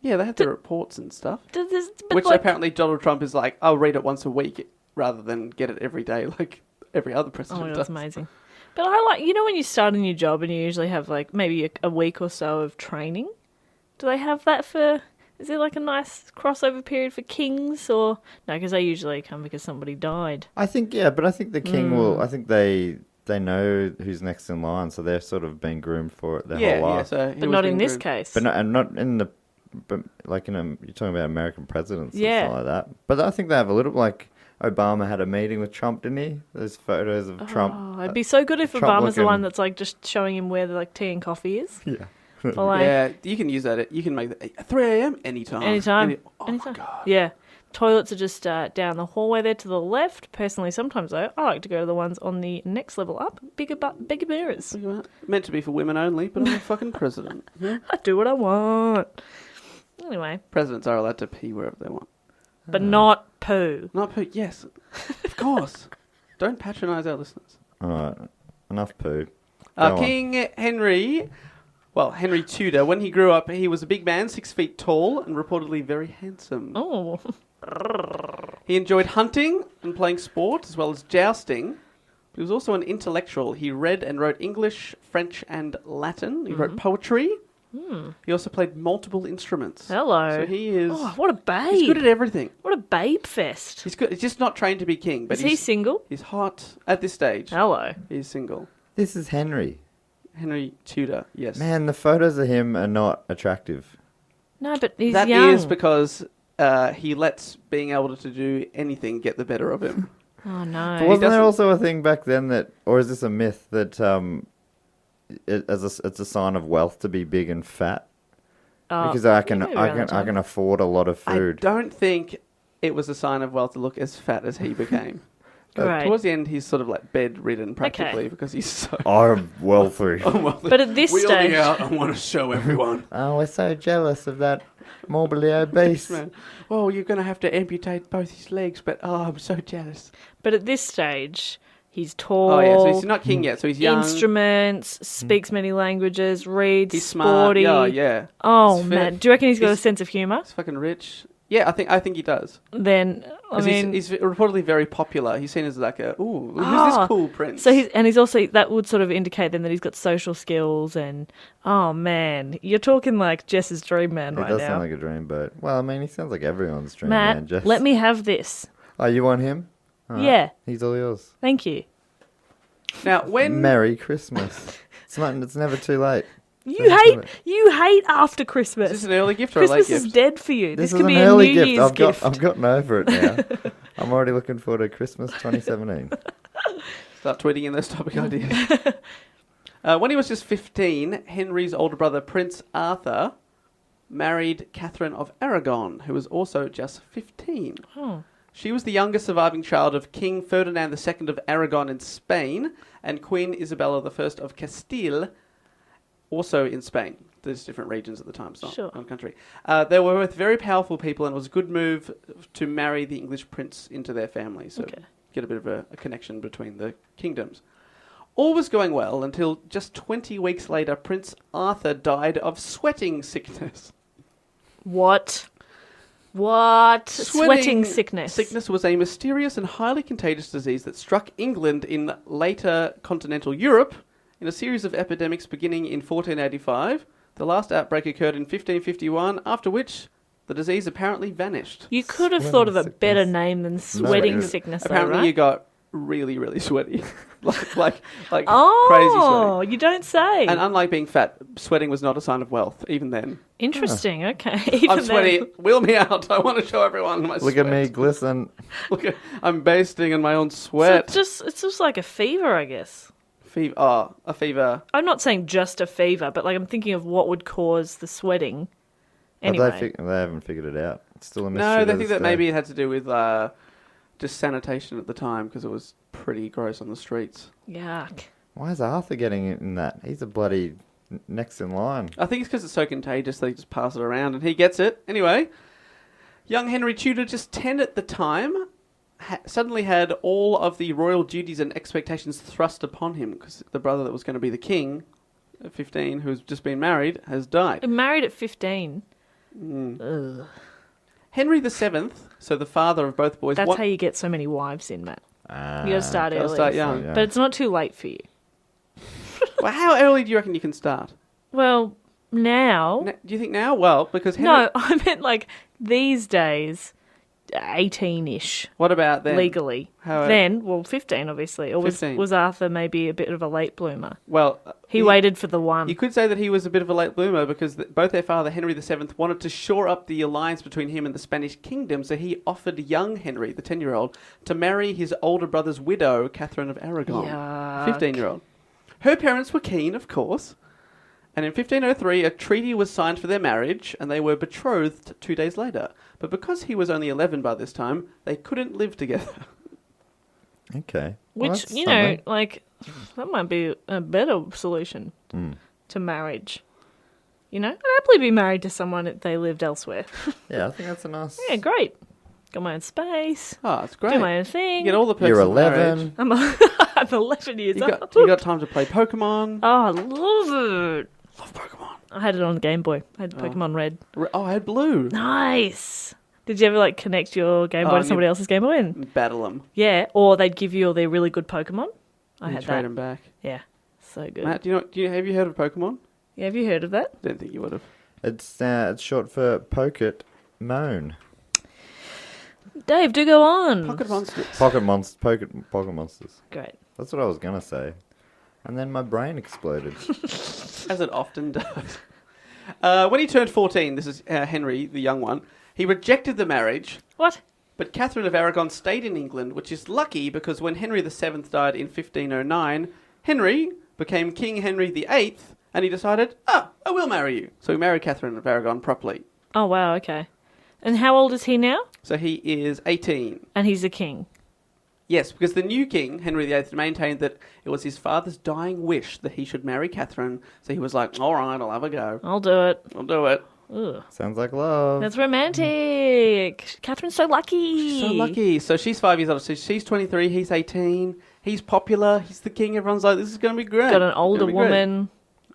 Yeah, they have their reports and stuff. But Which like, apparently Donald Trump is like, I'll read it once a week rather than get it every day like every other Oh president my God, does. that's amazing. But I like, when you start a new job and you usually have like maybe a week or so of training. Do they have that for? Is there like a nice crossover period for kings or no? Because they usually come because somebody died. I think, but I think the king will. I think they know who's next in line, so they've sort of been groomed for it their whole life. So he But was not in being this groomed. case. But not in the, but like you're talking about American presidents and Yeah. stuff like that. But I think they have a little, like Obama had a meeting with Trump, didn't he? There's photos of Trump. Oh, it'd be so good if Trump Obama's the looking- one that's like just showing him where the like tea and coffee is. Yeah. For, like, Yeah, you can use that. You can make that 3 a.m. anytime. Anytime. Oh Anytime. my God. Yeah. Toilets are just down the hallway there to the left. Personally, sometimes though, I like to go to the ones on the next level up. Bigger mirrors. Look at that. Meant to be for women only, but I'm a fucking president. Yeah? I do what I want. Anyway, Presidents are allowed to pee wherever they want. but not poo. Not poo. Yes, of course. Don't patronise our listeners. All right. Enough poo. Go on. King Henry. Well, Henry Tudor, when he grew up, he was a big man, 6 feet tall, and reportedly very handsome. Oh, He enjoyed hunting and playing sport, as well as jousting. He was also an intellectual. He read and wrote English, French, and Latin. He wrote poetry. He also played multiple instruments. hello. So he is... Oh, what a babe. He's good at everything. What a babe fest. He's good. He's just not trained to be king. But Is he single? He's hot at this stage. Hello. He's single. This is Henry. Henry Tudor, yes. Man, the photos of him are not attractive. No, but he's That young. is because he lets being able to do anything get the better of him. Oh, no. But wasn't there doesn't- also a thing back then that, or is this a myth that it's a sign of wealth to be big and fat? Because I can maybe around that time. afford a lot of I food. don't think it was a sign of wealth to look as fat as he became. Great. Towards the end, he's sort of like bedridden practically because he's so I'm wealthy. unwealthy. But at this Wheel stage- me out, I want to show everyone. Oh, we're so jealous of that morbidly obese. Man. Well, you're going to have to amputate both his legs, but I'm so jealous. But at this stage, he's tall. Oh, yeah, so he's not king yet, so he's young. Instruments, speaks many languages, reads, He's smart. sporty. Yeah, yeah. Oh, He's fit. man. Do you reckon he's got a He's- sense of humour? He's fucking rich. Yeah, I think he does. Then, I 'Cause mean... he's reportedly very popular. He's seen as like who's Ah, this cool prince? So he's also, that would sort of indicate then that he's got social skills and, oh man, you're talking like Jess's dream man He right does now. sound like a dreamboat. Well, I mean, he sounds like everyone's dream man. Matt, Jess. let me have this. Oh, you want him? All right. Yeah, He's all yours. thank you. Now, when Merry Christmas. It's never too late. You hate after is Christmas. this an early gift or a late Christmas is gift? dead for you. This This could is be an a early New gift. Year's gift. I've gotten over it now. I'm already looking forward to Christmas 2017. Start tweeting in those topic ideas. When he was just 15, Henry's older brother, Prince Arthur, married Catherine of Aragon, who was also just 15. Oh. She was the youngest surviving child of King Ferdinand II of Aragon in Spain and Queen Isabella I of Castile, also in Spain. There's different regions at the time, it's not Sure. one country. They were both very powerful people, and it was a good move to marry the English prince into their family, so Okay. get a bit of a connection between the kingdoms. All was going well until just 20 weeks later, Prince Arthur died of sweating sickness. What? Sweating sickness. Sickness was a mysterious and highly contagious disease that struck England in later continental Europe in a series of epidemics beginning in 1485. The last outbreak occurred in 1551, after which the disease apparently vanished. You could have Sweating thought of a sickness. better name than sweating sickness, though, Apparently right? you got really, really sweaty. like crazy sweaty. Oh, you don't say. And unlike being fat, sweating was not a sign of wealth, even then. Interesting, okay. Even I'm sweaty. then. Wheel me out. I want to show everyone my Look sweat. at me glisten. Look at, I'm basting in my own So sweat. it's just like a fever, I guess. Fever. Oh, a fever. I'm not saying just a fever, but like I'm thinking of what would cause the sweating. But Anyway, they haven't figured it out. It's still a mystery. No, they to think this that day. maybe it had to do with just sanitation at the time because it was pretty gross on the streets. yuck. Why is Arthur getting it in that? He's a bloody next in line. I think it's because it's so contagious they just pass it around and he gets it. Anyway, young Henry Tudor, just 10 at the time, suddenly had all of the royal duties and expectations thrust upon him because the brother that was going to be the king at 15, who's just been married, has died. Married at 15. Henry VII, so the father of both boys... That's how you get so many wives in, Matt. You got to start Gotta early. start young. Yeah. But it's not too late for you. Well, how early do you reckon you can start? Well, now... Do you think now? Well, because Henry... No, I meant like these days, 18-ish. What about then? Legally. How- Then, well, 15 obviously. Or 15. was Arthur maybe a bit of a late bloomer? Well, He waited for the one. You could say that he was a bit of a late bloomer because both their father, Henry VII, wanted to shore up the alliance between him and the Spanish kingdom, so he offered young Henry, the 10-year-old, to marry his older brother's widow, Catherine of Aragon, Yuck. 15-year-old. Her parents were keen, of course, and in 1503 a treaty was signed for their marriage, and they were betrothed 2 days later. But because he was only 11 by this time, they couldn't live together. Okay. Well, Which, that's you know, something. like, that might be a better solution to marriage. You know, I'd happily be married to someone if they lived elsewhere. Yeah, I think that's a nice. Yeah, great. Got my own space. Oh, it's great. Do my own thing. You get all the perks You're of marriage. 11. I'm 11 years You old. got time to play Pokemon. Oh, I love it. Love Pokemon. I had it on the Game Boy. I had Pokemon Red. Oh, I had blue. Nice. Did you ever like connect your Game Boy Oh, to somebody else's Game Boy? And, Battle them. yeah, or they'd give you all their really good Pokemon. I had Trade that. them back. Yeah, so good. Matt, have you heard of Pokemon? Yeah, have you heard of that? I don't think you would have. It's short for Pocket Moan. Dave, do go on. Pocket Monsters. Pocket Monsters. Great. That's what I was gonna say, and then my brain exploded. As it often does. When he turned 14, this is Henry, the young one, he rejected the marriage, What? but Catherine of Aragon stayed in England, which is lucky because when Henry VII died in 1509, Henry became King Henry VIII, and he decided, I will marry you. So he married Catherine of Aragon properly. Oh, wow, okay. And how old is he now? So he is 18. And he's a king. Yes, because the new king, Henry VIII, maintained that it was his father's dying wish that he should marry Catherine. So he was like, all right, I'll have a go. I'll do it. I'll do it. Ugh. Sounds like love. That's romantic. Catherine's so lucky. So lucky. So she's 5 years old. So she's 23, he's 18. He's popular. He's the king. Everyone's like, this is going to be great. Got an It's older gonna be great. woman.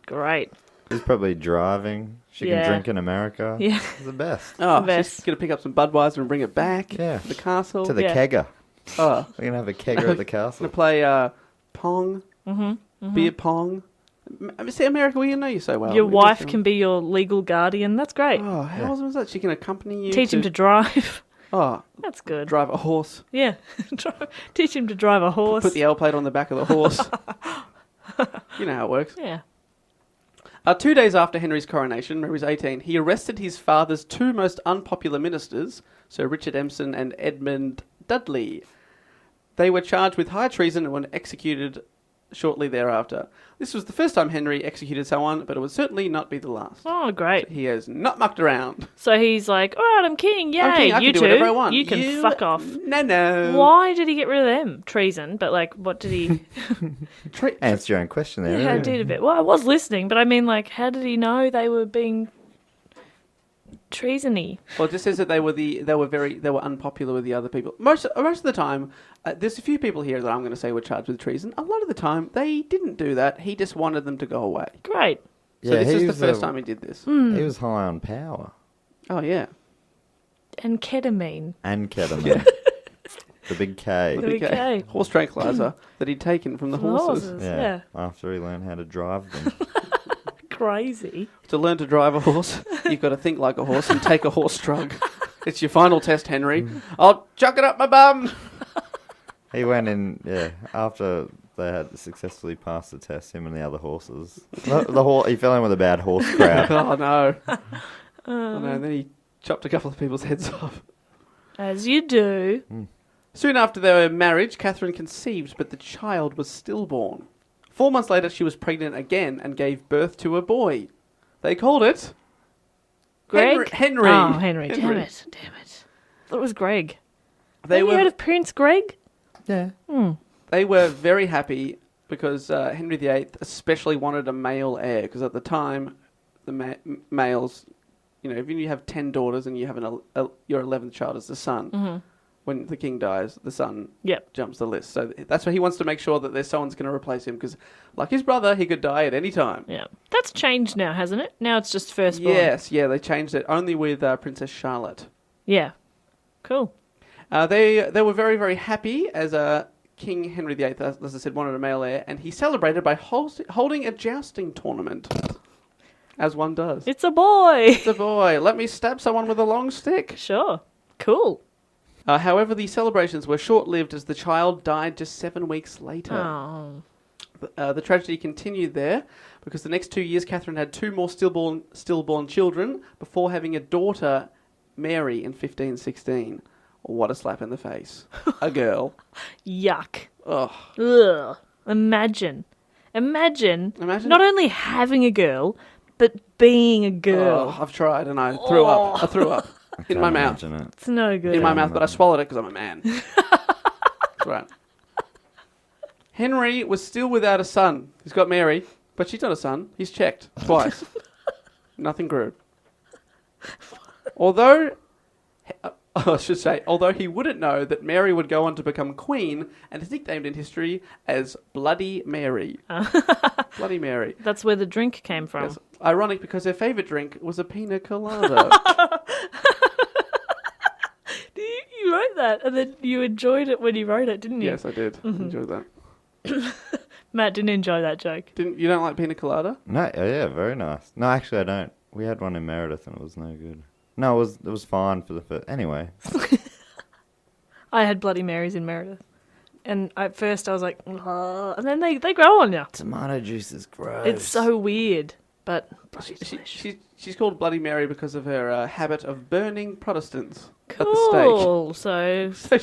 Great. He's probably driving. She Yeah. can drink in America. Yeah. It's the best. Oh, The best. she's going to pick up some Budweiser and bring it back Yeah. to the castle. To the Yeah. kegger. Oh, We're gonna have a kegger at the going castle. to play Pong, beer pong. See, America, we know you so well. Your We wife just- can be your legal guardian. That's great. Oh, how awesome is that? She can accompany you. Teach him to drive. Oh, That's good. drive a horse. Yeah. Teach him to drive a horse. Put the L plate on the back of the horse. You know how it works. Yeah. 2 days after Henry's coronation, when he was 18, he arrested his father's two most unpopular ministers, Sir Richard Empson and Edmund Dudley. They were charged with high treason and were executed shortly thereafter. This was the first time Henry executed someone, but it would certainly not be the last. Oh, great. He has not mucked around. So he's like, all right, I'm king. Yay. I'm king, I you can do two, whatever I want. you can fuck off. No. Why did he get rid of them? Treason. But, like, what did he... Answer your own question there. Yeah, I isn't it? did a bit. Well, I was listening, but I mean, like, how did he know they were being treasony? Well, it just says that they were unpopular with the other people. Most of the time, there's a few people here that I'm going to say were charged with treason. A lot of the time, they didn't do that. He just wanted them to go away. Great. So this he is the was first time he did this. Hmm. He was high on power Oh yeah. And ketamine. and ketamine. The big K. The big K. Horse tranquilizer that he'd taken from the horses. Yeah. After he learned how to drive them. Crazy. To learn to drive a horse, you've got to think like a horse and take a horse drug. It's your final test, Henry. I'll chuck it up my bum. He went in, after they had successfully passed the test, him and the other horses. He fell in with a bad horse crowd. Oh no. Oh no, and then he chopped a couple of people's heads off. As you do. Soon after their marriage, Catherine conceived, but the child was stillborn. 4 months later, she was pregnant again and gave birth to a boy. They called it Greg? Henry. Oh, Henry. Damn it. I thought it was Greg. They Have you were heard of Prince Greg? Yeah. they were very happy because Henry VIII especially wanted a male heir because at the time the males, if you have 10 daughters and you have your 11th child is the son. When the king dies, the son jumps the list. So that's why he wants to make sure that there's someone's going to replace him because, like his brother, he could die at any time. Yeah. That's changed now, hasn't it? Now it's just firstborn. Yes, they changed it only with Princess Charlotte. Yeah. Cool. They were very, very happy as King Henry VIII, as I said, wanted a male heir, and he celebrated by holding a jousting tournament, as one does. It's a boy. It's a boy. Let me stab someone with a long stick. Sure. Cool. However, the celebrations were short-lived as the child died just 7 weeks later. Oh. The tragedy continued there because the next 2 years, Catherine had 2 more stillborn children before having a daughter, Mary, in 1516. What a slap in the face. A girl. Yuck. Ugh. Ugh. Imagine not only having a girl, but being a girl. Oh, I've tried and I threw up. I threw up in my mouth. It's no good. In my mouth, but I swallowed it because I'm a man. That's right. Henry was still without a son. He's got Mary, but she's not a son. He's checked twice. Nothing grew. Although he wouldn't know that Mary would go on to become queen and is nicknamed in history as Bloody Mary. Bloody Mary. That's where the drink came from. Yes. Ironic because her favourite drink was a pina colada. You wrote that, and then you enjoyed it when you wrote it, didn't you? Yes, I did. Enjoyed that. Matt didn't enjoy that joke. You don't like pina colada? No, yeah, very nice. No, actually, I don't. We had one in Meredith, and it was no good. No, it was fine for the first. Anyway, I had Bloody Marys in Meredith, and at first I was like, "Ugh," and then they grow on you. tomato juice is gross. It's so weird, but bloody delicious. She's called Bloody Mary because of her habit of burning Protestants at the stake. Cool. So So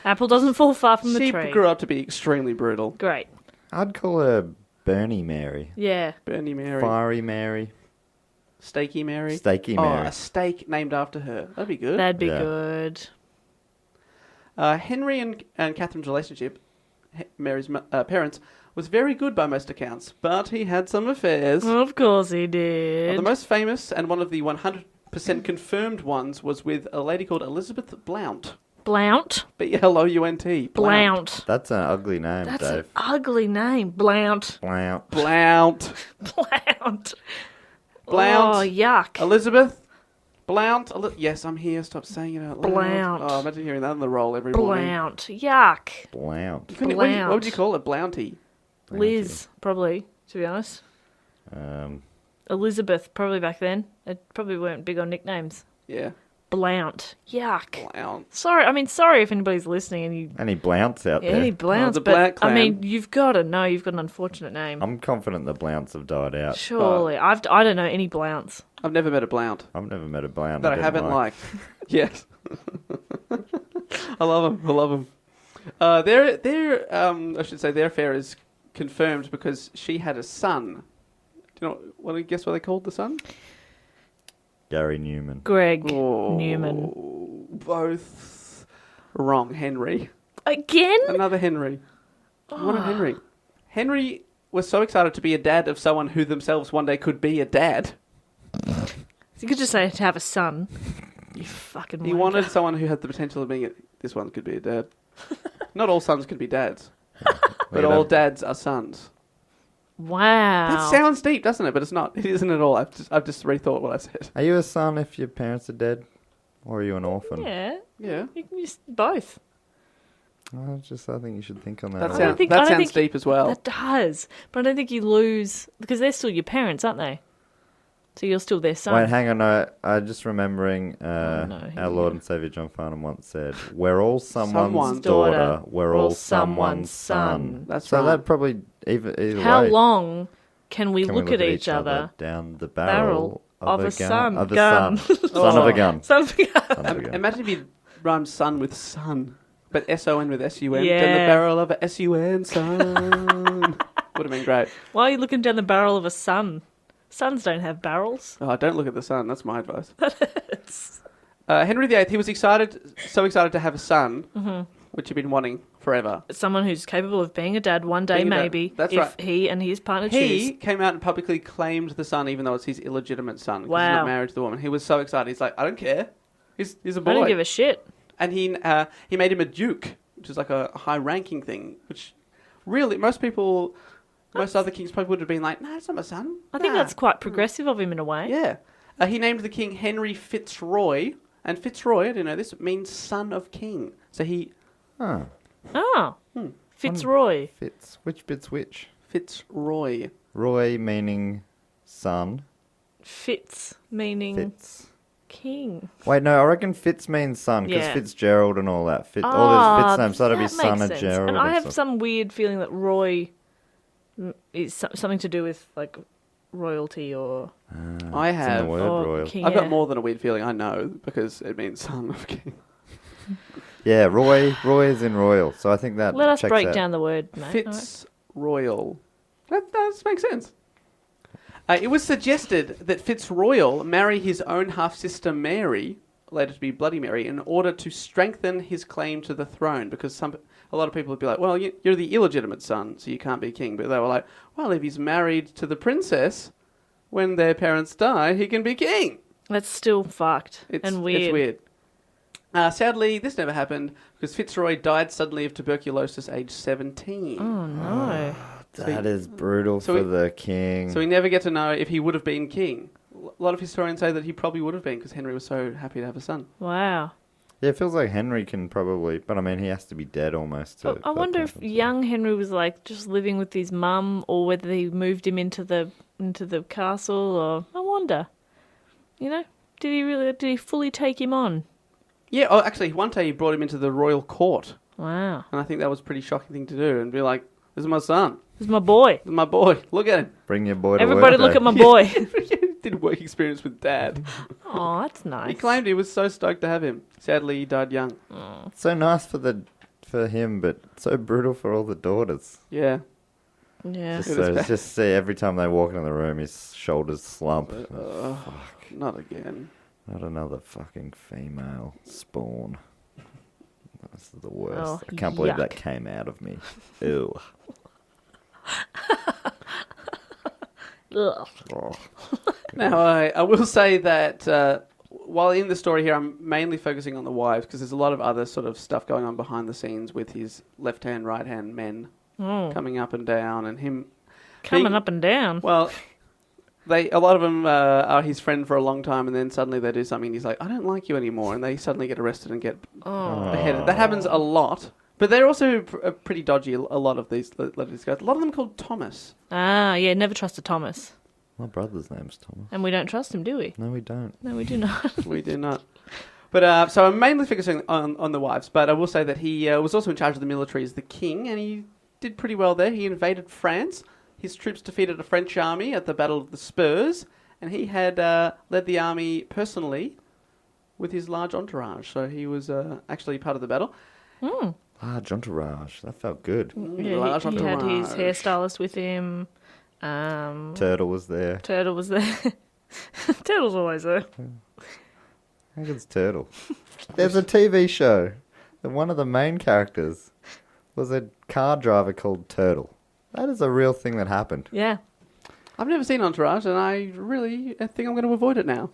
apple doesn't fall far from the she tree. grew up to be extremely brutal. Great. I'd call her Bernie Mary, Yeah. Bernie Mary. Fiery Mary, Steaky Mary. Steaky Oh, Mary. a steak named after her. That'd be good. That'd be Yeah. good. Henry and Catherine's relationship, Mary's parents, was very good by most accounts, but he had some affairs. Of course he did. The most famous and one of the 100% confirmed ones was with a lady called Elizabeth Blount. Blount. Blount. Blount. That's an ugly name, That's Dave. an ugly name. Blount. Blount. Blount. Blount. Blount. Oh, yuck. Elizabeth Blount. Yes, I'm here. Stop saying it out loud. Blount. Oh, imagine hearing that on the roll every morning. Blount. Yuck. Blount. What would you call it? Blounty. Liz, probably, to be honest. Elizabeth, probably back then. They probably weren't big on nicknames. Yeah. Blount. Yuck. Blount. Sorry if anybody's listening and you... Any Blounts out there? Any Blounts, the but, Blount I clan. mean, you've got to know you've got an unfortunate name. I'm confident the Blounts have died out. Surely. I don't know any Blounts. I've never met a Blount I've never met a Blount that I didn't haven't like. liked. Yes. I love them. Their affair is confirmed because she had a son. Do you want to guess what they called the son? Gary Newman. Greg Oh, Newman. Both wrong. Henry. Again? Another Henry. What a Henry. Henry was so excited to be a dad of someone who themselves one day could be a dad. You could just say to have a son. You fucking He wanker. wanted someone who had the potential of being this one could be a dad. Not all sons can be dads. But all dads are sons. Wow. That sounds deep, doesn't it? But it's not. It isn't at all. I've just rethought what I said. Are you a son if your parents are dead? Or are you an orphan? Yeah. Yeah. You can use both. I think you should think on that. That one. sounds, think- that I don't sounds think- deep as well. That does. But I don't think you lose... Because they're still your parents, aren't they? So you're still their son. Wait, hang on. No, I'm just remembering no, our Lord and Saviour John Farnham once said, "We're all someone's Someone's daughter. We're all someone's someone's son." That's so right. that probably either How way. long can we Can look at each other? down the Barrel barrel of a gun, son. of a Gun. son, son of a gun. Son of a gun. Son of a gun. Imagine if you rhymed sun with sun, but S-O-N with S-U-N. Yeah. Down the barrel of a S-U-N sun. Would have been great. Why are you looking down the barrel of a sun? Suns don't have barrels. Oh, don't look at the sun. That's my advice. Henry VIII, he was so excited to have a son, which he'd been wanting forever. Someone who's capable of being a dad one day, Being a dad. maybe, That's if right. he and his partner He choose. came out and publicly claimed the son, even though it's his illegitimate son. 'Cause he's Wow. not married to the woman. He was so excited. He's like, I don't care. He's a boy. I don't give a shit. And he made him a duke, which is like a high-ranking thing, which really most other kings probably would have been like, no, it's not my son. I think Nah." that's quite progressive of him in a way. Yeah. He named the king Henry Fitzroy, and Fitzroy, I didn't know this, means son of king. So he... Oh. Oh. Fitzroy. Fitz. Which bit's which? Fitzroy. Roy meaning son. Fitz meaning Fitz. king. Wait, no, I reckon Fitz means son because Yeah. Fitzgerald and all that. All those Fitz names, so that'd be that son makes of sense. Gerald. And I have stuff. some weird feeling that Roy is something to do with like royalty or I It's in have. the word or royal. king. I've got yeah. more than a weird feeling. I know because it means son of king. Yeah, Roy is in royal, so I think that Let us checks break out. down the word, mate. Fitzroyal. That does make sense. It was suggested that Fitzroyal marry his own half-sister Mary, later to be Bloody Mary, in order to strengthen his claim to the throne. Because a lot of people would be like, well, you're the illegitimate son, so you can't be king. But they were like, well, if he's married to the princess, when their parents die, he can be king. That's still fucked and weird. It's weird. Sadly, this never happened because Fitzroy died suddenly of tuberculosis, aged 17. Oh no. That is brutal so for we- the king. So we never get to know if he would have been king. A lot of historians say that he probably would have been because Henry was so happy to have a son. Wow. Yeah, it feels like Henry can probably, but I mean, he has to be dead almost. To I wonder if young Henry was like just living with his mum, or whether he moved him into the castle, or I wonder. You know, did he fully take him on? Yeah, oh, actually, one day he brought him into the royal court. Wow. And I think that was a pretty shocking thing to do and be like, this is my son. This is my boy. This is my boy. Look at him. Bring your boy to Everybody work look day. at my boy. Did work experience with dad. Oh, that's nice. He claimed he was so stoked to have him. Sadly, he died young. It's so nice for him, but so brutal for all the daughters. Yeah. Yeah. Just, It is so, bad. just see every time they walk into the room, his shoulders slump. Not again. Not another fucking female spawn. This is the worst. Oh, I can't believe that yuck. came out of me. Ew. Ugh. Oh. Now, I will say that while in the story here, I'm mainly focusing on the wives because there's a lot of other sort of stuff going on behind the scenes with his left-hand, right-hand men coming up and down and him... Coming being- up and down. Well, a lot of them are his friend for a long time and then suddenly they do something and he's like, I don't like you anymore, and they suddenly get arrested and get beheaded. That happens a lot. But they're also pretty dodgy, a lot of these guys. A lot of them called Thomas. Ah, yeah, never trust a Thomas. My brother's name's Thomas. And we don't trust him, do we? No, we don't. No, we do not. We do not. But so I'm mainly focusing on the wives, but I will say that he was also in charge of the military as the king, and he did pretty well there. He invaded France. His troops defeated a French army at the Battle of the Spurs, and he had led the army personally with his large entourage. So he was actually part of the battle. Large entourage. That felt good. Yeah, Large he had his entourage. hairstylist with him. Turtle was there. Turtle was there. Turtle's always there. How good's Turtle? There's a TV show. And one of the main characters was a car driver called Turtle. That is a real thing that happened. Yeah. I've never seen Entourage, and I think I'm going to avoid it now.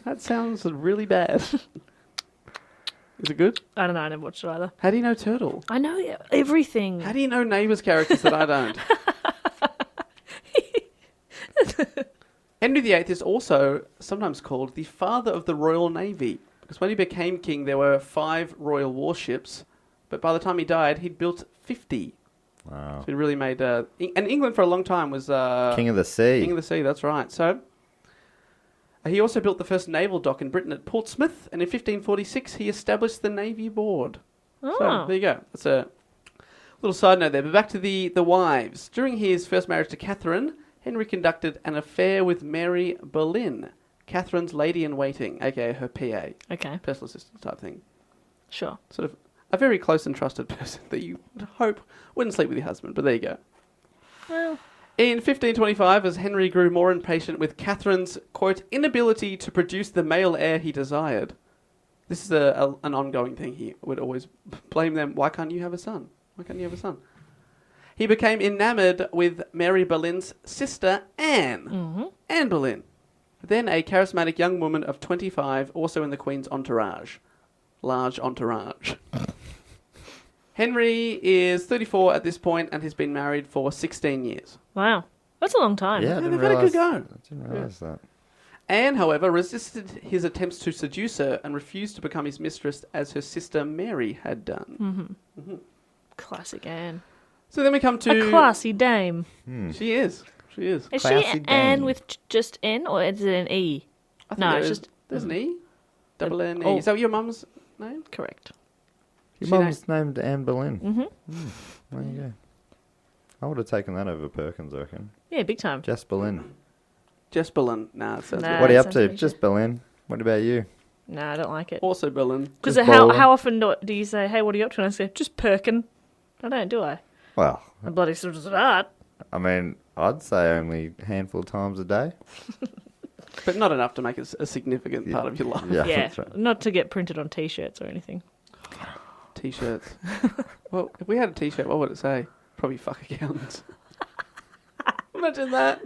That sounds really bad. Is it good? I don't know. I never watched it either. How do you know Turtle? I know everything. How do you know Neighbours characters that I don't? Henry VIII is also sometimes called the father of the Royal Navy, because when he became king, there were 5 royal warships, but by the time he died, he'd built 50. Wow. So he really made... and England for a long time was... King of the Sea. King of the Sea, that's right. So he also built the first naval dock in Britain at Portsmouth, and in 1546 he established the Navy Board. Oh. So there you go. That's a little side note there. But back to the wives. During his first marriage to Catherine, Henry conducted an affair with Mary Boleyn, Catherine's lady-in-waiting, aka her PA, Okay. personal assistant type thing. Sure. Sort of a very close and trusted person that you would hope wouldn't sleep with your husband, but there you go. Well, In 1525, as Henry grew more impatient with Catherine's, quote, inability to produce the male heir he desired. This is an ongoing thing. He would always blame them. Why can't you have a son? Why can't you have a son? He became enamoured with Mary Boleyn's sister, Anne. Anne Boleyn. Then a charismatic young woman of 25, also in the Queen's entourage. Large entourage. Henry is 34 at this point and has been married for 16 years. wow. That's a long time. Yeah, I Yeah, didn't they've had a good realise. go. I didn't realise that. Anne, however, resisted his attempts to seduce her and refused to become his mistress as her sister Mary had done. Classic Anne. So then we come to... A classy dame. She is. She is. Is Classy she dame. Anne with just N or is it an E? I think No, it's just... There's an E. Double N E. Oh. Is that your mum's name? Correct. Your She mum's named Anne Boleyn. Mm-hmm. There you go. I would have taken that over Perkins, I reckon. Yeah, big time. Jess Boleyn. Jess Boleyn. Nah, it sounds Nah. good. What are you it up sounds to? like Just Boleyn. What about you? No, I don't like it. Also Boleyn. Because Just how Boleyn. often do you say, hey, what are you up to? And I say, just Perkin. I don't, do I? Well, I bloody sort of start. I mean, I'd say only a handful of times a day. But not enough to make it a significant part of your life. Yeah, Yeah, that's right. not to get printed on T-shirts or anything. T-shirts. Well, if we had a T-shirt, what would it say? Probably fuck accountants. Imagine that.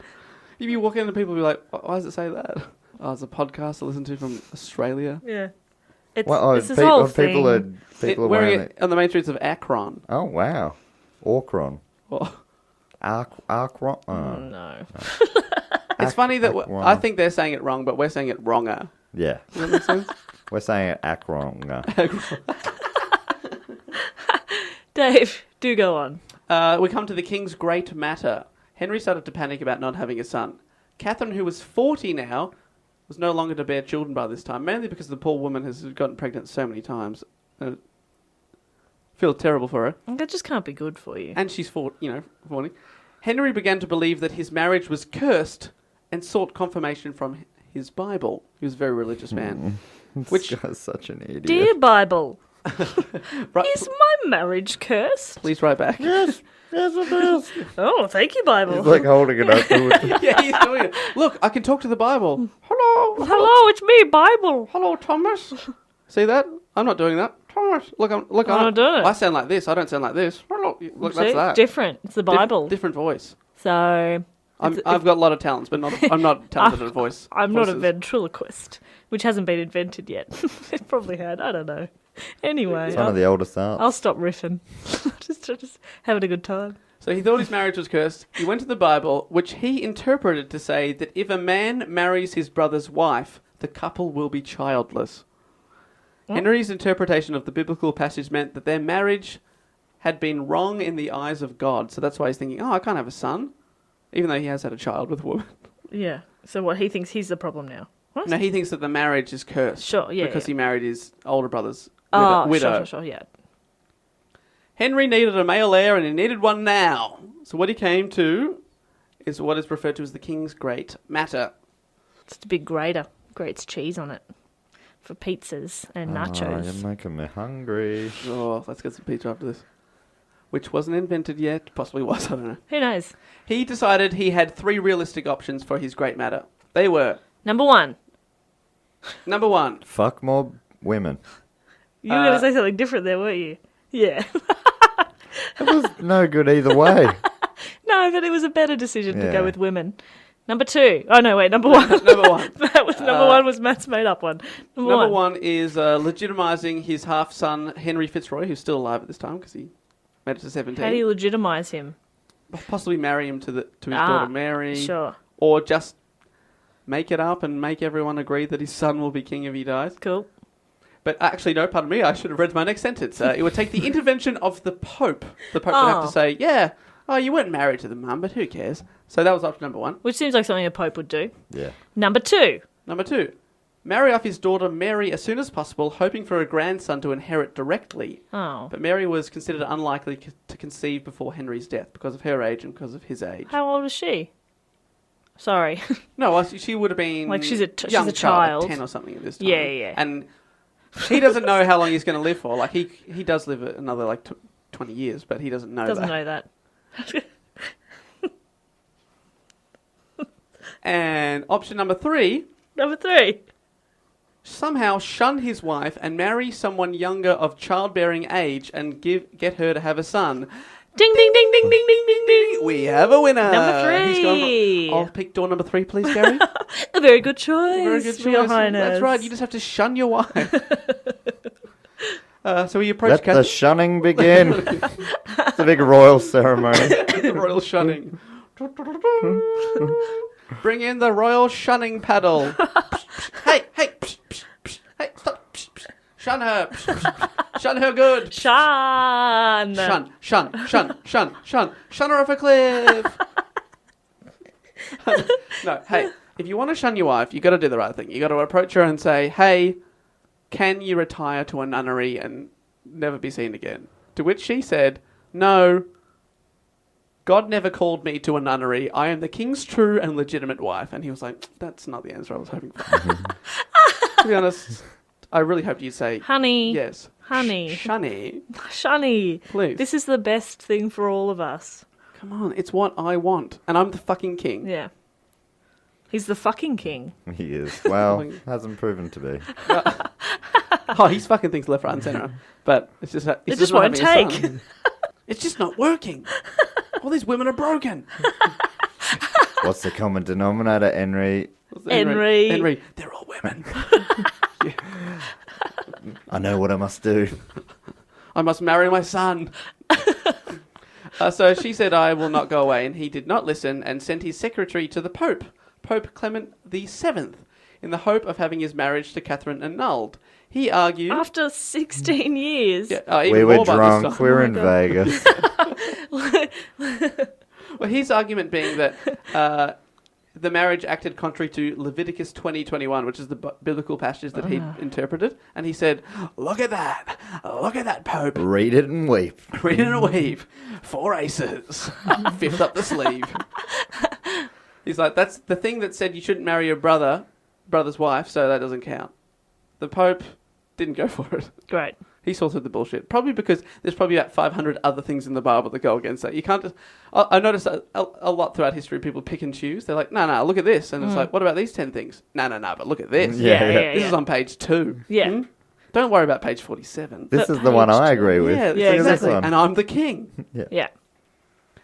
You'd be walking into people and be like, why does it say that? Oh, it's a podcast I listen to from Australia. Yeah. It's, Well, it's this whole thing. people are Wearing wearing it on the main streets of Akron. Oh, wow. Orcron. Well, Arcron. Oh, no. it's funny that Akron. I think they're saying it wrong, but we're saying it wronger. Yeah. Does that make sense? We're saying it Akron. Dave, do go on. We come to the king's great matter. Henry started to panic about not having a son. Catherine, who was 40 now, was no longer to bear children by this time, mainly because the poor woman has gotten pregnant so many times. Feel terrible for her. That just can't be good for you. And she's 40. Henry began to believe that his marriage was cursed and sought confirmation from his Bible. He was a very religious man. This guy's such an idiot. Dear Bible, Right, is my marriage cursed? please write back. Yes, it is. Oh, thank you, Bible. He's like holding it open with Yeah, he's doing it. Look, I can talk to the Bible. Hello. Hello, it's me, Bible. Hello, Thomas. See that? I'm not doing that. Thomas, look, I'm not doing it. I sound like this. I don't sound like this. Hello. Look, See? that's that. Different. It's the Bible. Different voice. So I've got a lot of talents, but I'm not talented at voice. I'm not a voices. ventriloquist, which hasn't been invented yet. It probably had. I don't know. Anyway, It's one of the oldest arts. I'll stop riffing. just having a good time. So he thought his marriage was cursed. He went to the Bible, which he interpreted to say that if a man marries his brother's wife, the couple will be childless. What? Henry's interpretation of the biblical passage meant that their marriage had been wrong in the eyes of God. So that's why he's thinking, I can't have a son, even though he has had a child with a woman. Yeah. So what, he thinks he's the problem now? What? No, he thinks that the marriage is cursed. Sure, yeah, Because yeah. he married his older brother's Oh, widow. sure, yeah. Henry needed a male heir, and he needed one now. So what he came to is what is referred to as the king's great matter. It's a big grater. Grates cheese on it for pizzas and Oh, nachos. you're making me hungry. Oh, let's get some pizza after this. Which wasn't invented yet. Possibly was, I don't know. Who knows? He decided he had 3 realistic options for his great matter. They were, Number 1. number 1, Fuck more women. You were going to say something different there, weren't you? Yeah. It was no good either way. No, but it was a better decision to Yeah. go with women. Number 2. Oh, no, wait, number 1. number 1. That was number 1 was Matt's made up one. Number Number 1. 1 is legitimising his half-son, Henry Fitzroy, who's still alive at this time because he made it to 17. How do you legitimise him? Possibly marry him to his daughter Mary. Sure. Or just make it up and make everyone agree that his son will be king if he dies. Cool. But actually, no, pardon me, I should have read my next sentence. It would take the intervention of the Pope. The Pope would have Oh. to say, yeah, you weren't married to the mum, but who cares? So that was option number 1. Which seems like something a pope would do. Yeah. Number 2. Number 2, marry off his daughter Mary as soon as possible, hoping for a grandson to inherit directly. Oh. But Mary was considered unlikely to conceive before Henry's death because of her age and because of his age. How old is she? Sorry. No, well, she would have been Like, she's a young she's a child. like 10 or something at this time. Yeah. And he doesn't know how long he's going to live for. Like, he does live another, like, 20 years, but he doesn't know Doesn't that. know that. And option number 3, Number 3. somehow shun his wife and marry someone younger of childbearing age and get her to have a son. Ding, ding, ding, ding, ding, ding, ding, ding. We have a winner. Number He's gone 3. I'll pick door number 3, please, Gary. A very good choice. Very good Your choice. Highness. That's right. You just have to shun your wife. So we approach Let the Catherine. shunning begin. It's a big royal ceremony. The royal shunning. Bring in the royal shunning paddle. Hey, hey, hey, stop. Shun her. Shun her good. Shun. Shun her off a cliff. No, hey, if you want to shun your wife, you got to do the right thing. You got to approach her and say, hey, can you retire to a nunnery and never be seen again? To which she said, no, God never called me to a nunnery. I am the king's true and legitimate wife. And he was like, that's not the answer I was hoping for. To be honest, I really hoped you'd say, honey. yes. Honey. Shunny. Shunny. Please. This is the best thing for all of us. Come on, it's what I want. And I'm the fucking king. Yeah. He's the fucking king. He is. Well, hasn't proven to be. Oh, he's fucking things left, right, and centre. But it's just It just won't take. It's just not working. All these women are broken. What's the common denominator, Henry? Henry. They're all women. Yeah. I know what I must do. I must marry my son. So she said, I will not go away. And he did not listen and sent his secretary to the Pope, Pope Clement VII, in the hope of having his marriage to Catherine annulled. He argued... After 16 years. Yeah, We were more by this drunk. time. We were in Vegas. Well, his argument being that the marriage acted contrary to Leviticus 20:21, which is the biblical passages that he interpreted. And he said, look at that, Pope. Read it and weep. Read it and weep. 4 aces. Fifth up the sleeve. He's like, that's the thing that said you shouldn't marry your brother's wife, so that doesn't count. The Pope didn't go for it. Great. He saw through the bullshit. Probably because there's probably about 500 other things in the Bible that go against that. You can't just... I noticed a lot throughout history, people pick and choose. They're like, no, look at this. And it's like, what about these 10 things? No, but look at this. Yeah. This is on page 2. Yeah. Hmm? Don't worry about page 47. This is the one I agree with. Yeah, Yeah, exactly. This one. And I'm the king. Yeah.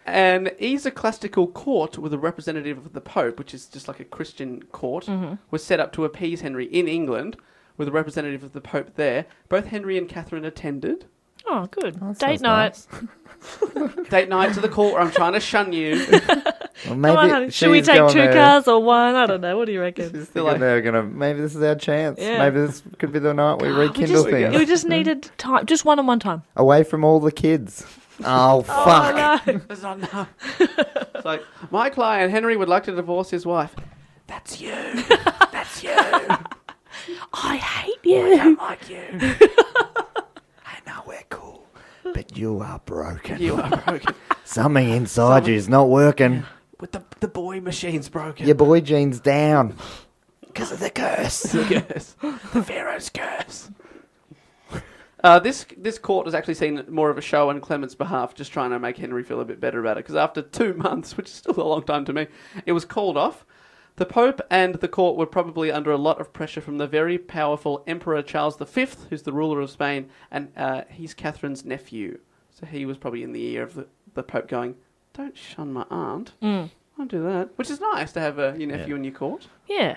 An ecclesiastical court with a representative of the Pope, which is just like a Christian court, was set up to appease Henry in England, with a representative of the Pope there. Both Henry and Catherine attended. Oh, good. That Date sounds night. nice. Date night to the court where I'm trying to shun you. Well, Come on, honey. Should we she's take going 2 there- cars or one? I don't know. What do you reckon? She's They're thinking like- they're gonna. Maybe this is our chance. Yeah. Maybe this could be the night we rekindle things We just needed time. Just one-on-one time. away from all the kids. Oh fuck! Oh, no. It's not enough. It's like, my client Henry would like to divorce his wife. That's you. That's you. I hate I you. don't like you. I know we're cool, but you are broken. You are broken. Something inside you's not working. With the boy machine's broken. Your boy gene's down because of the curse. Yes. The Pharaoh's curse. This court has actually seen more of a show on Clement's behalf, just trying to make Henry feel a bit better about it. Because after 2 months, which is still a long time to me, it was called off. The Pope and the court were probably under a lot of pressure from the very powerful Emperor Charles V, who's the ruler of Spain, and he's Catherine's nephew. So he was probably in the ear of the Pope going, don't shun my aunt. Don't do that. Which is nice to have your nephew in your court. Yeah.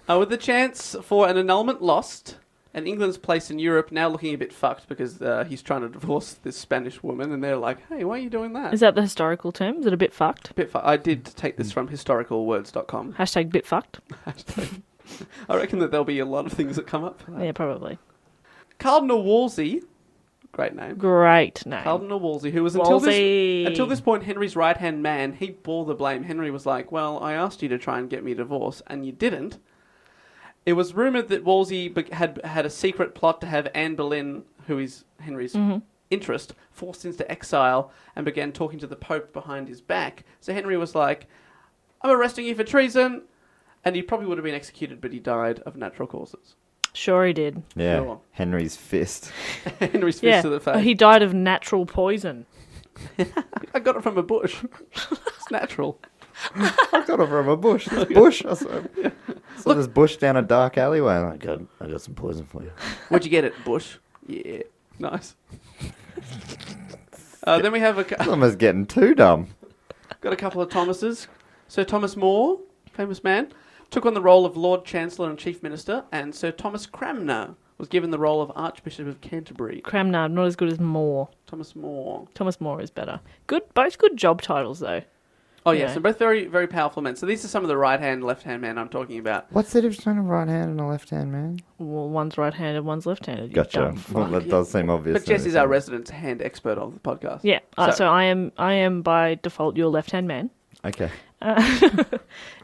With the chance for an annulment lost, and England's place in Europe now looking a bit fucked because he's trying to divorce this Spanish woman, and they're like, hey, why are you doing that? Is that the historical term? Is it a bit fucked? I did take this from historicalwords.com. Hashtag bit fucked? I reckon that there'll be a lot of things that come up. Yeah, probably. Cardinal Wolsey, great name. Great name. Cardinal Wolsey, who was Wolsey. until this point Henry's right-hand man. He bore the blame. Henry was like, well, I asked you to try and get me a divorce, and you didn't. It was rumoured that Wolsey had a secret plot to have Anne Boleyn, who is Henry's interest, forced into exile and began talking to the Pope behind his back. So Henry was like, I'm arresting you for treason. And he probably would have been executed, but he died of natural causes. Sure he did. Yeah, Sure. Henry's fist. Henry's fist to the face. He died of natural poison. I got it from a bush. It's natural. I got it from a bush. This bush. I saw this bush down a dark alleyway. And I got some poison for you. Where'd you get it, bush? Yeah, nice. Then we have Almost getting too dumb. got a couple of Thomases. Sir Thomas More, famous man, took on the role of Lord Chancellor and Chief Minister, and Sir Thomas Cranmer was given the role of Archbishop of Canterbury. Cranmer, not as good as Moore. Thomas More. Thomas More is better. Good, both good job titles though. Oh, you yes. know. They're both very, very powerful men. So these are some of the right-hand, left-hand men I'm talking about. What's the difference between a right hand and a left hand, man? Well, one's right-handed, one's left-handed. you Gotcha. dumb Well, fuck. that does seem obvious. But Jess is our resident hand expert of the podcast. Yeah. So I am by default your left-hand man. Okay.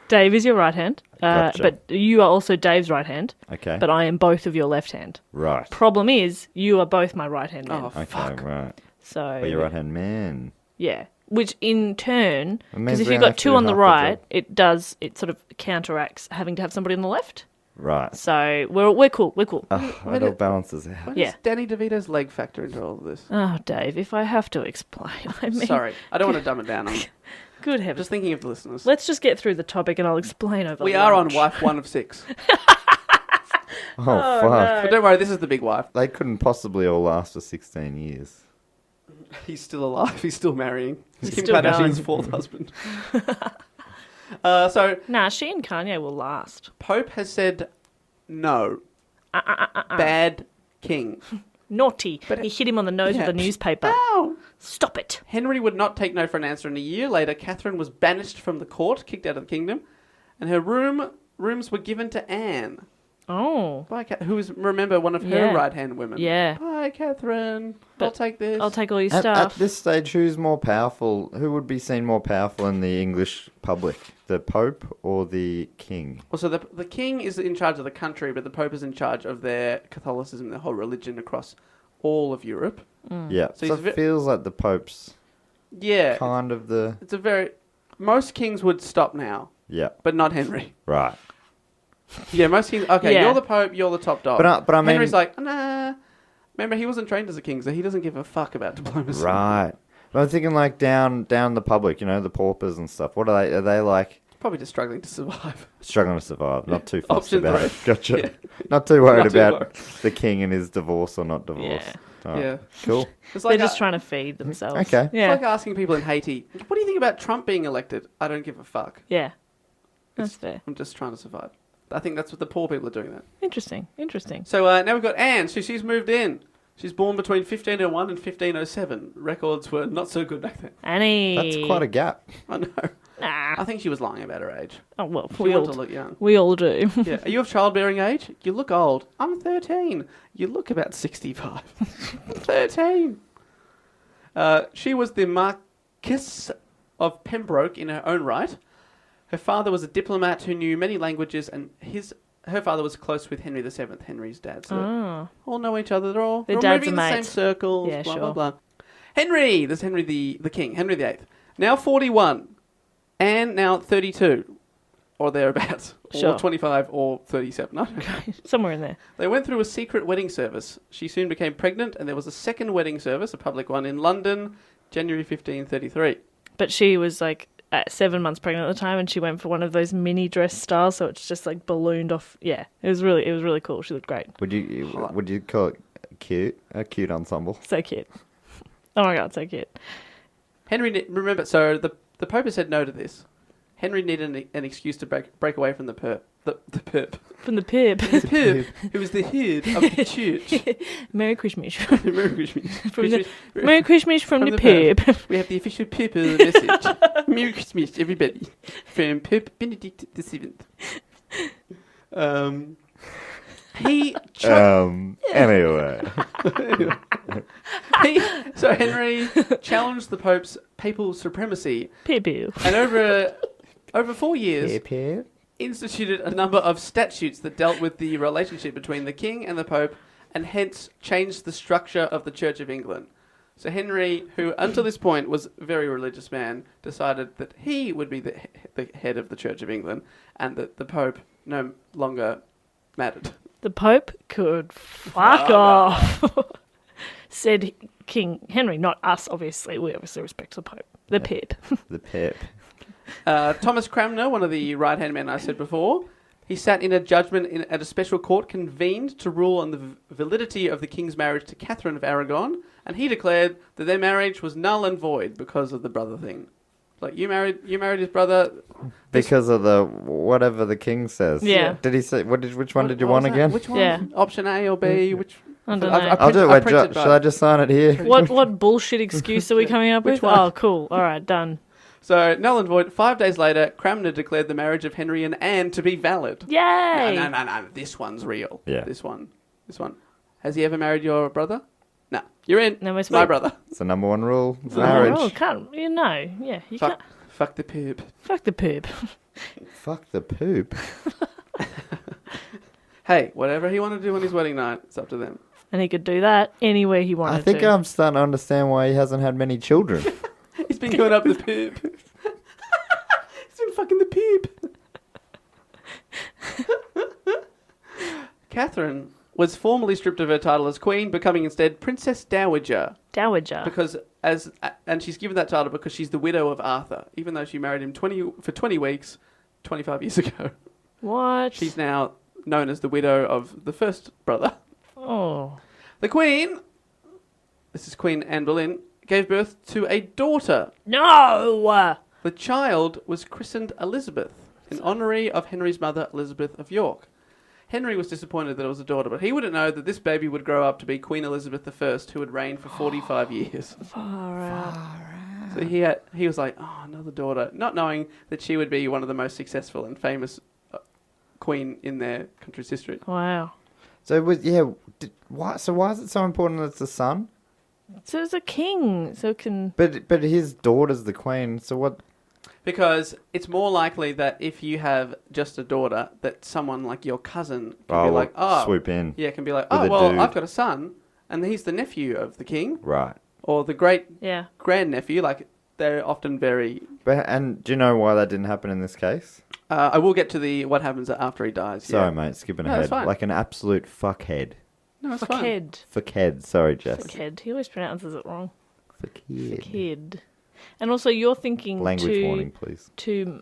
Dave is your right hand. Gotcha. But you are also Dave's right hand. Okay. But I am both of your left hand. Right. Problem is, you are both my right hand man. Oh, Okay, fuck. right. So But you're right hand man. yeah. Which in turn, It means because if we you've only got have to two do on the half the right, job. it sort of counteracts having to have somebody on the left. Right. So we're cool. We're cool. It all balances out. Where Yeah. does Danny DeVito's leg factor into all of this? Oh, Dave, if I have to explain, I mean, Sorry. I don't want to dumb it down. I'm good heavens. just thinking of the listeners. Let's just get through the topic and I'll explain over We are on lunch. wife 1 of 6. Oh, fuck. But don't worry, this is the big wife. They couldn't possibly all last for 16 years. He's still alive. He's still marrying. He's Kim still Kardashian's going. 4th husband. So Nah, she and Kanye will last. Pope has said no. Bad king. Naughty. But he hit him on the nose yeah. with a newspaper. Ow! Stop it. Henry would not take no for an answer, and a year later, Catherine was banished from the court, kicked out of the kingdom, and her rooms were given to Anne, Oh. who was, remember, one of her Yeah. right-hand women. Yeah. Bye, Catherine. I'll But take this. I'll take all your At stuff. this stage, who's more powerful? Who would be seen more powerful in the English public? The Pope or the King? Well, so the king is in charge of the country, but the Pope is in charge of their Catholicism, their whole religion across all of Europe. Yeah. So So, he's it feels like the Pope's Yeah. kind of the... It's a very... Most kings would stop now, Yeah. but not Henry. Right. Yeah, most kings... Okay, Yeah. you're the Pope, you're the top dog. But I mean... Henry's like, nah. Remember, he wasn't trained as a king, so he doesn't give a fuck about diplomacy. Right. But I'm thinking like down the public, you know, the paupers and stuff. What are they? Are they like Probably just struggling to survive. struggling to survive? Not too fussed Option about it. three. Gotcha. Yeah. Not too worried Not too about worried. the king and his divorce or not divorce. Yeah. Alright. Yeah. Cool. It's They're like, just trying to feed themselves. Okay. Yeah. it's like asking people in Haiti, what do you think about Trump being elected? I don't give a fuck. Yeah. That's fair. I'm just trying to survive. I think that's what the poor people are doing that. Interesting. Interesting. So now we've got Anne. She's moved in. She's born between 1501 and 1507. Records were not so good back then. Annie. That's quite a gap. I know. Nah. I think she was lying about her age. Oh, well, She we wanted all, to look young. we all do. Yeah. Are you of childbearing age? You look old. I'm 13. You look about 65. 13. She was the Marquess of Pembroke in her own right. Her father was a diplomat who knew many languages, and her father was close with Henry VII, Henry's dad. So Oh. all know each other. They're all Their they're all dads moving are in the same mates. circles. Yeah, blah, sure. blah, blah. Henry! There's Henry the King. Henry VIII. Now 41. Anne now 32. Or thereabouts. Sure. Or 25 or 37. I don't know. Somewhere in there. They went through a secret wedding service. She soon became pregnant, and there was a second wedding service, a public one, in London, January 1533. But she was like at 7 months pregnant at the time, and she went for one of those mini dress styles, so it's just like ballooned off. Yeah, it was really cool. She looked great. Would you call it cute? A cute ensemble. So cute. Oh my god, so cute. Henry, remember, so the Pope has said no to this. Henry needed an excuse to break away from the perp. The perp. From the pib. The perp, who was the head of the church. Merry Christmas. Merry Christmas. From the- Merry Christmas from the perp. pib. We have the official perp of the message. Merry Christmas, everybody. From Pope Benedict VII. Anyway. So Henry challenged the Pope's papal supremacy, Pib. and over 4 years instituted a number of statutes that dealt with the relationship between the king and the Pope, and hence changed the structure of the Church of England. So Henry, who until this point was a very religious man, decided that he would be the head of the Church of England, and that the Pope no longer mattered. The Pope could fuck off. Said King Henry, not us, obviously. We obviously respect the Pope. The pip. The pip. Thomas Cranmer, one of the right-hand men I said before, he sat in a judgment at a special court convened to rule on the validity of the king's marriage to Catherine of Aragon, and he declared that their marriage was null and void because of the brother thing. Like, you married his brother Because of the whatever the king says. Yeah. Did he say which one did you what want was that? again? Which one? Yeah. Option A or B? Which? I don't know. I'll do it. I Wait, printed shall I just sign it here? What bullshit excuse are we coming up Which with? one? Oh, cool. All right, done. So, null and void. 5 days later, Cranmer declared the marriage of Henry and Anne to be valid. Yay! No. This one's real. Yeah. This one. Has he ever married your brother? No. You're in. No, it's my brother. It's the number one rule. It's marriage. Oh, can't you know? Yeah, you can't. Fuck the poop. Fuck the poop. Fuck the poop. Hey, whatever he wanted to do on his wedding night, it's up to them. And he could do that anywhere he wanted I think to. I'm starting to understand why he hasn't had many children. He's been going up the poop. He's been fucking the poop. Catherine was formally stripped of her title as queen, becoming instead Princess Dowager. Dowager. Because and she's given that title because she's the widow of Arthur, even though she married him for 20 weeks, 25 years ago. What? She's now known as the widow of the first brother. Oh. The Queen, this is Queen Anne Boleyn, gave birth to a daughter. No! The child was christened Elizabeth in honour of Henry's mother, Elizabeth of York. Henry was disappointed that it was a daughter, but he wouldn't know that this baby would grow up to be Queen Elizabeth I, who would reign for 45 years. Far out. So he was like, oh, another daughter, not knowing that she would be one of the most successful and famous queen in their country's history. Wow. So why is it so important that it's a son? So it's a king, so it can... But his daughter's the queen, so what? Because it's more likely that if you have just a daughter, that someone like your cousin can be like, swoop in. Yeah, can be like, With oh, a well, dude. I've got a son, and he's the nephew of the king, Right. or the great Yeah. grandnephew. Like, they're often very... And do you know why that didn't happen in this case? I will get to what happens after he dies. Sorry, yeah. mate, skipping No, ahead. it's fine. Like an absolute fuckhead. No, it's fine. Fuckhead. Fuckhead, sorry, Jess. Fuckhead. He always pronounces it wrong. Fuckhead. Fuckhead. And also, you're thinking Language warning, please. too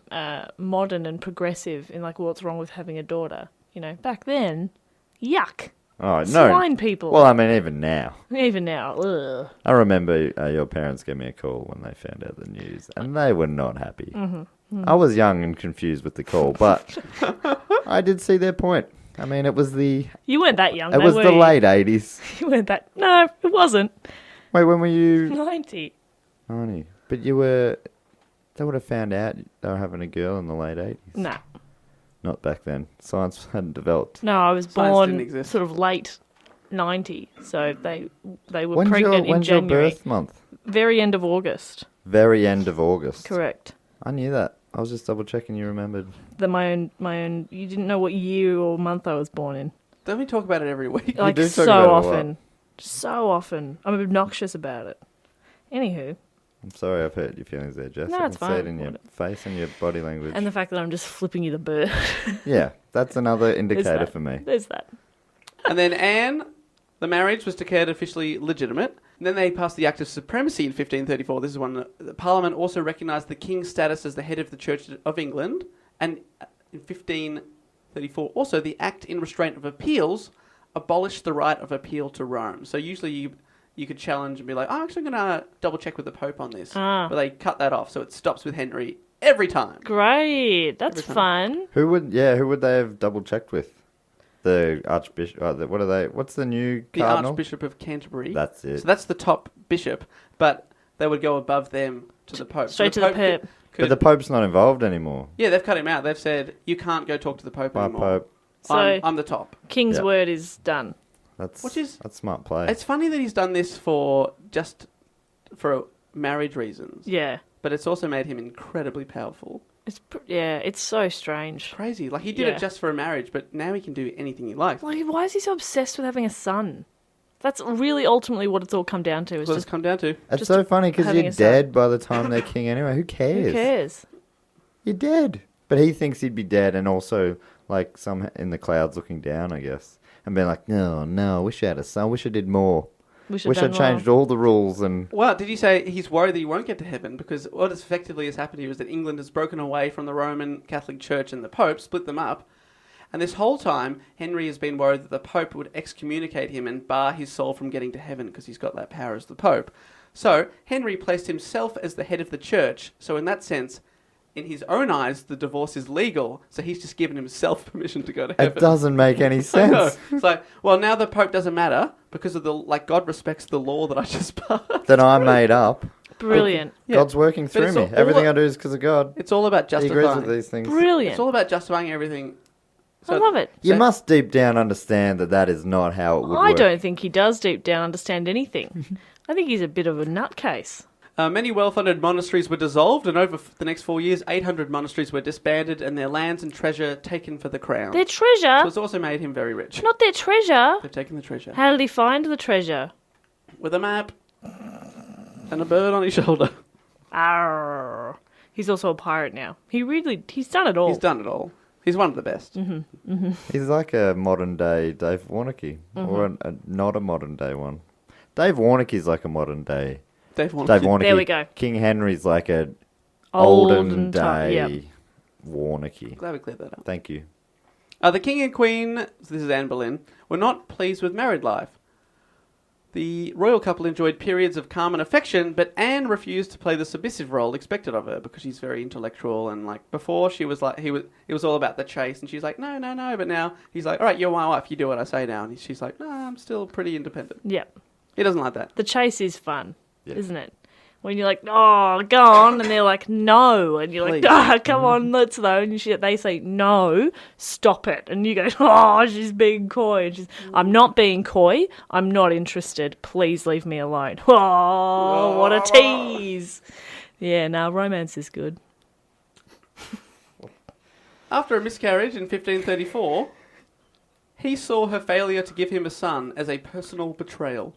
modern and progressive in like what's wrong with having a daughter. You know, back then, yuck. Oh, no. Swine people. Well, I mean, even now. Even now, ugh. I remember your parents gave me a call when they found out the news, and they were not happy. I was young and confused with the call, but I did see their point. I mean, it was the You weren't that young. it though, was were the you? late 80s. You weren't that. No, it wasn't. Wait, when were you? 90. 90. But you were. They would have found out they were having a girl in the late 80s. Nah. Not back then. Science hadn't developed. No, I was Science didn't born exist. sort of late 90, so they were When's pregnant in when's your January. birth month? Very end of August. Very end of August. Correct. I knew that. I was just double checking you remembered. My own. You didn't know what year or month I was born in. Don't we talk about it every week? Like do talk so about it a lot. often, so often. I'm obnoxious about it. Anywho, I'm sorry I've hurt your feelings there, Jess. No, I it's can see it fine. in your face and your body language. and the fact that I'm just flipping you the bird. Yeah, that's another indicator that. for me. There's that. And then Anne, the marriage was declared officially legitimate. And then they passed the Act of Supremacy in 1534. This is one the Parliament also recognised the King's status as the head of the Church of England. And in 1534, also the Act in Restraint of Appeals abolished the right of appeal to Rome. So usually you could challenge and be like, oh, I'm actually going to double check with the Pope on this. Ah. But they cut that off, so it stops with Henry every time. Great. That's Every fun. Who would they have double checked with? The Archbishop. What are they? What's the new The cardinal? Archbishop of Canterbury. That's it. So that's the top bishop, but they would go above them to the Pope. Straight so to the could- Pope. But the Pope's not involved anymore. Yeah, they've cut him out. They've said, you can't go talk to the Pope My anymore. Pope. So I'm the top. King's Yeah. word is done. That's Which is- that's smart play. It's funny that he's done this for marriage reasons, Yeah. but it's also made him incredibly powerful. It's so strange. Crazy. Like, he did Yeah. it just for a marriage, but now he can do anything he likes. Like, why is he so obsessed with having a son? That's really ultimately what it's all come down to. Is What does just it come down to? It's just so funny because having you're a son. dead by the time they're king anyway. Who cares? who cares? You're dead. But he thinks he'd be dead and also like some in the clouds looking down, I guess, and being like, no, I wish I had a son. Wish I did more. Wish I changed all the rules and. Well, did you say he's worried that he won't get to heaven? Because what effectively has happened here is that England has broken away from the Roman Catholic Church and the Pope, split them up. And this whole time, Henry has been worried that the Pope would excommunicate him and bar his soul from getting to heaven because he's got that power as the Pope. So, Henry placed himself as the head of the church. So in that sense, in his own eyes, the divorce is legal. So he's just given himself permission to go to heaven. It doesn't make any I know. sense. It's like, well, now the Pope doesn't matter because of God respects the law that I just passed. That I made up. Brilliant. Yeah. God's working through it's me. all- Everything I do is because of God. It's all about He agrees justifying. with these things. Brilliant. It's all about justifying everything. I love it. You So- must deep down understand that is not how it would I work. don't think he does deep down understand anything. I think he's a bit of a nutcase. Many well-funded monasteries were dissolved, and over the next 4 years, 800 monasteries were disbanded and their lands and treasure taken for the crown. Their treasure? So it's also made him very rich. Not their treasure. They've taken the treasure. How did he find the treasure? With a map and a bird on his shoulder. Arr. He's also a pirate now. He's done it all. He's done it all. He's one of the best. He's like a modern day Dave Warnocky, or not a modern day one. Dave Warnocky's like a modern day. Dave Warnock. Dave Warnocky. There we go. King Henry's like a Olden olden time, day yep. Warnocky. Glad we cleared that up. Thank you. The king and queen, this is Anne Boleyn, were not pleased with married life. The royal couple enjoyed periods of calm and affection, but Anne refused to play the submissive role expected of her because she's very intellectual and like before she was like it was all about the chase and she's like no, but now he's like all right, you're my wife, you do what I say now, and she's like no, I'm still pretty independent. Yep. He doesn't like that. The chase is fun, Yeah. isn't it? When you're like, oh, go on, and they're like, no, and you're like, Please. ah, come on, let's though, and they say, no, stop it, and you go, oh, she's being coy, and I'm not being coy, I'm not interested, please leave me alone. Oh, what a tease. Yeah, now romance is good. After a miscarriage in 1534, he saw her failure to give him a son as a personal betrayal.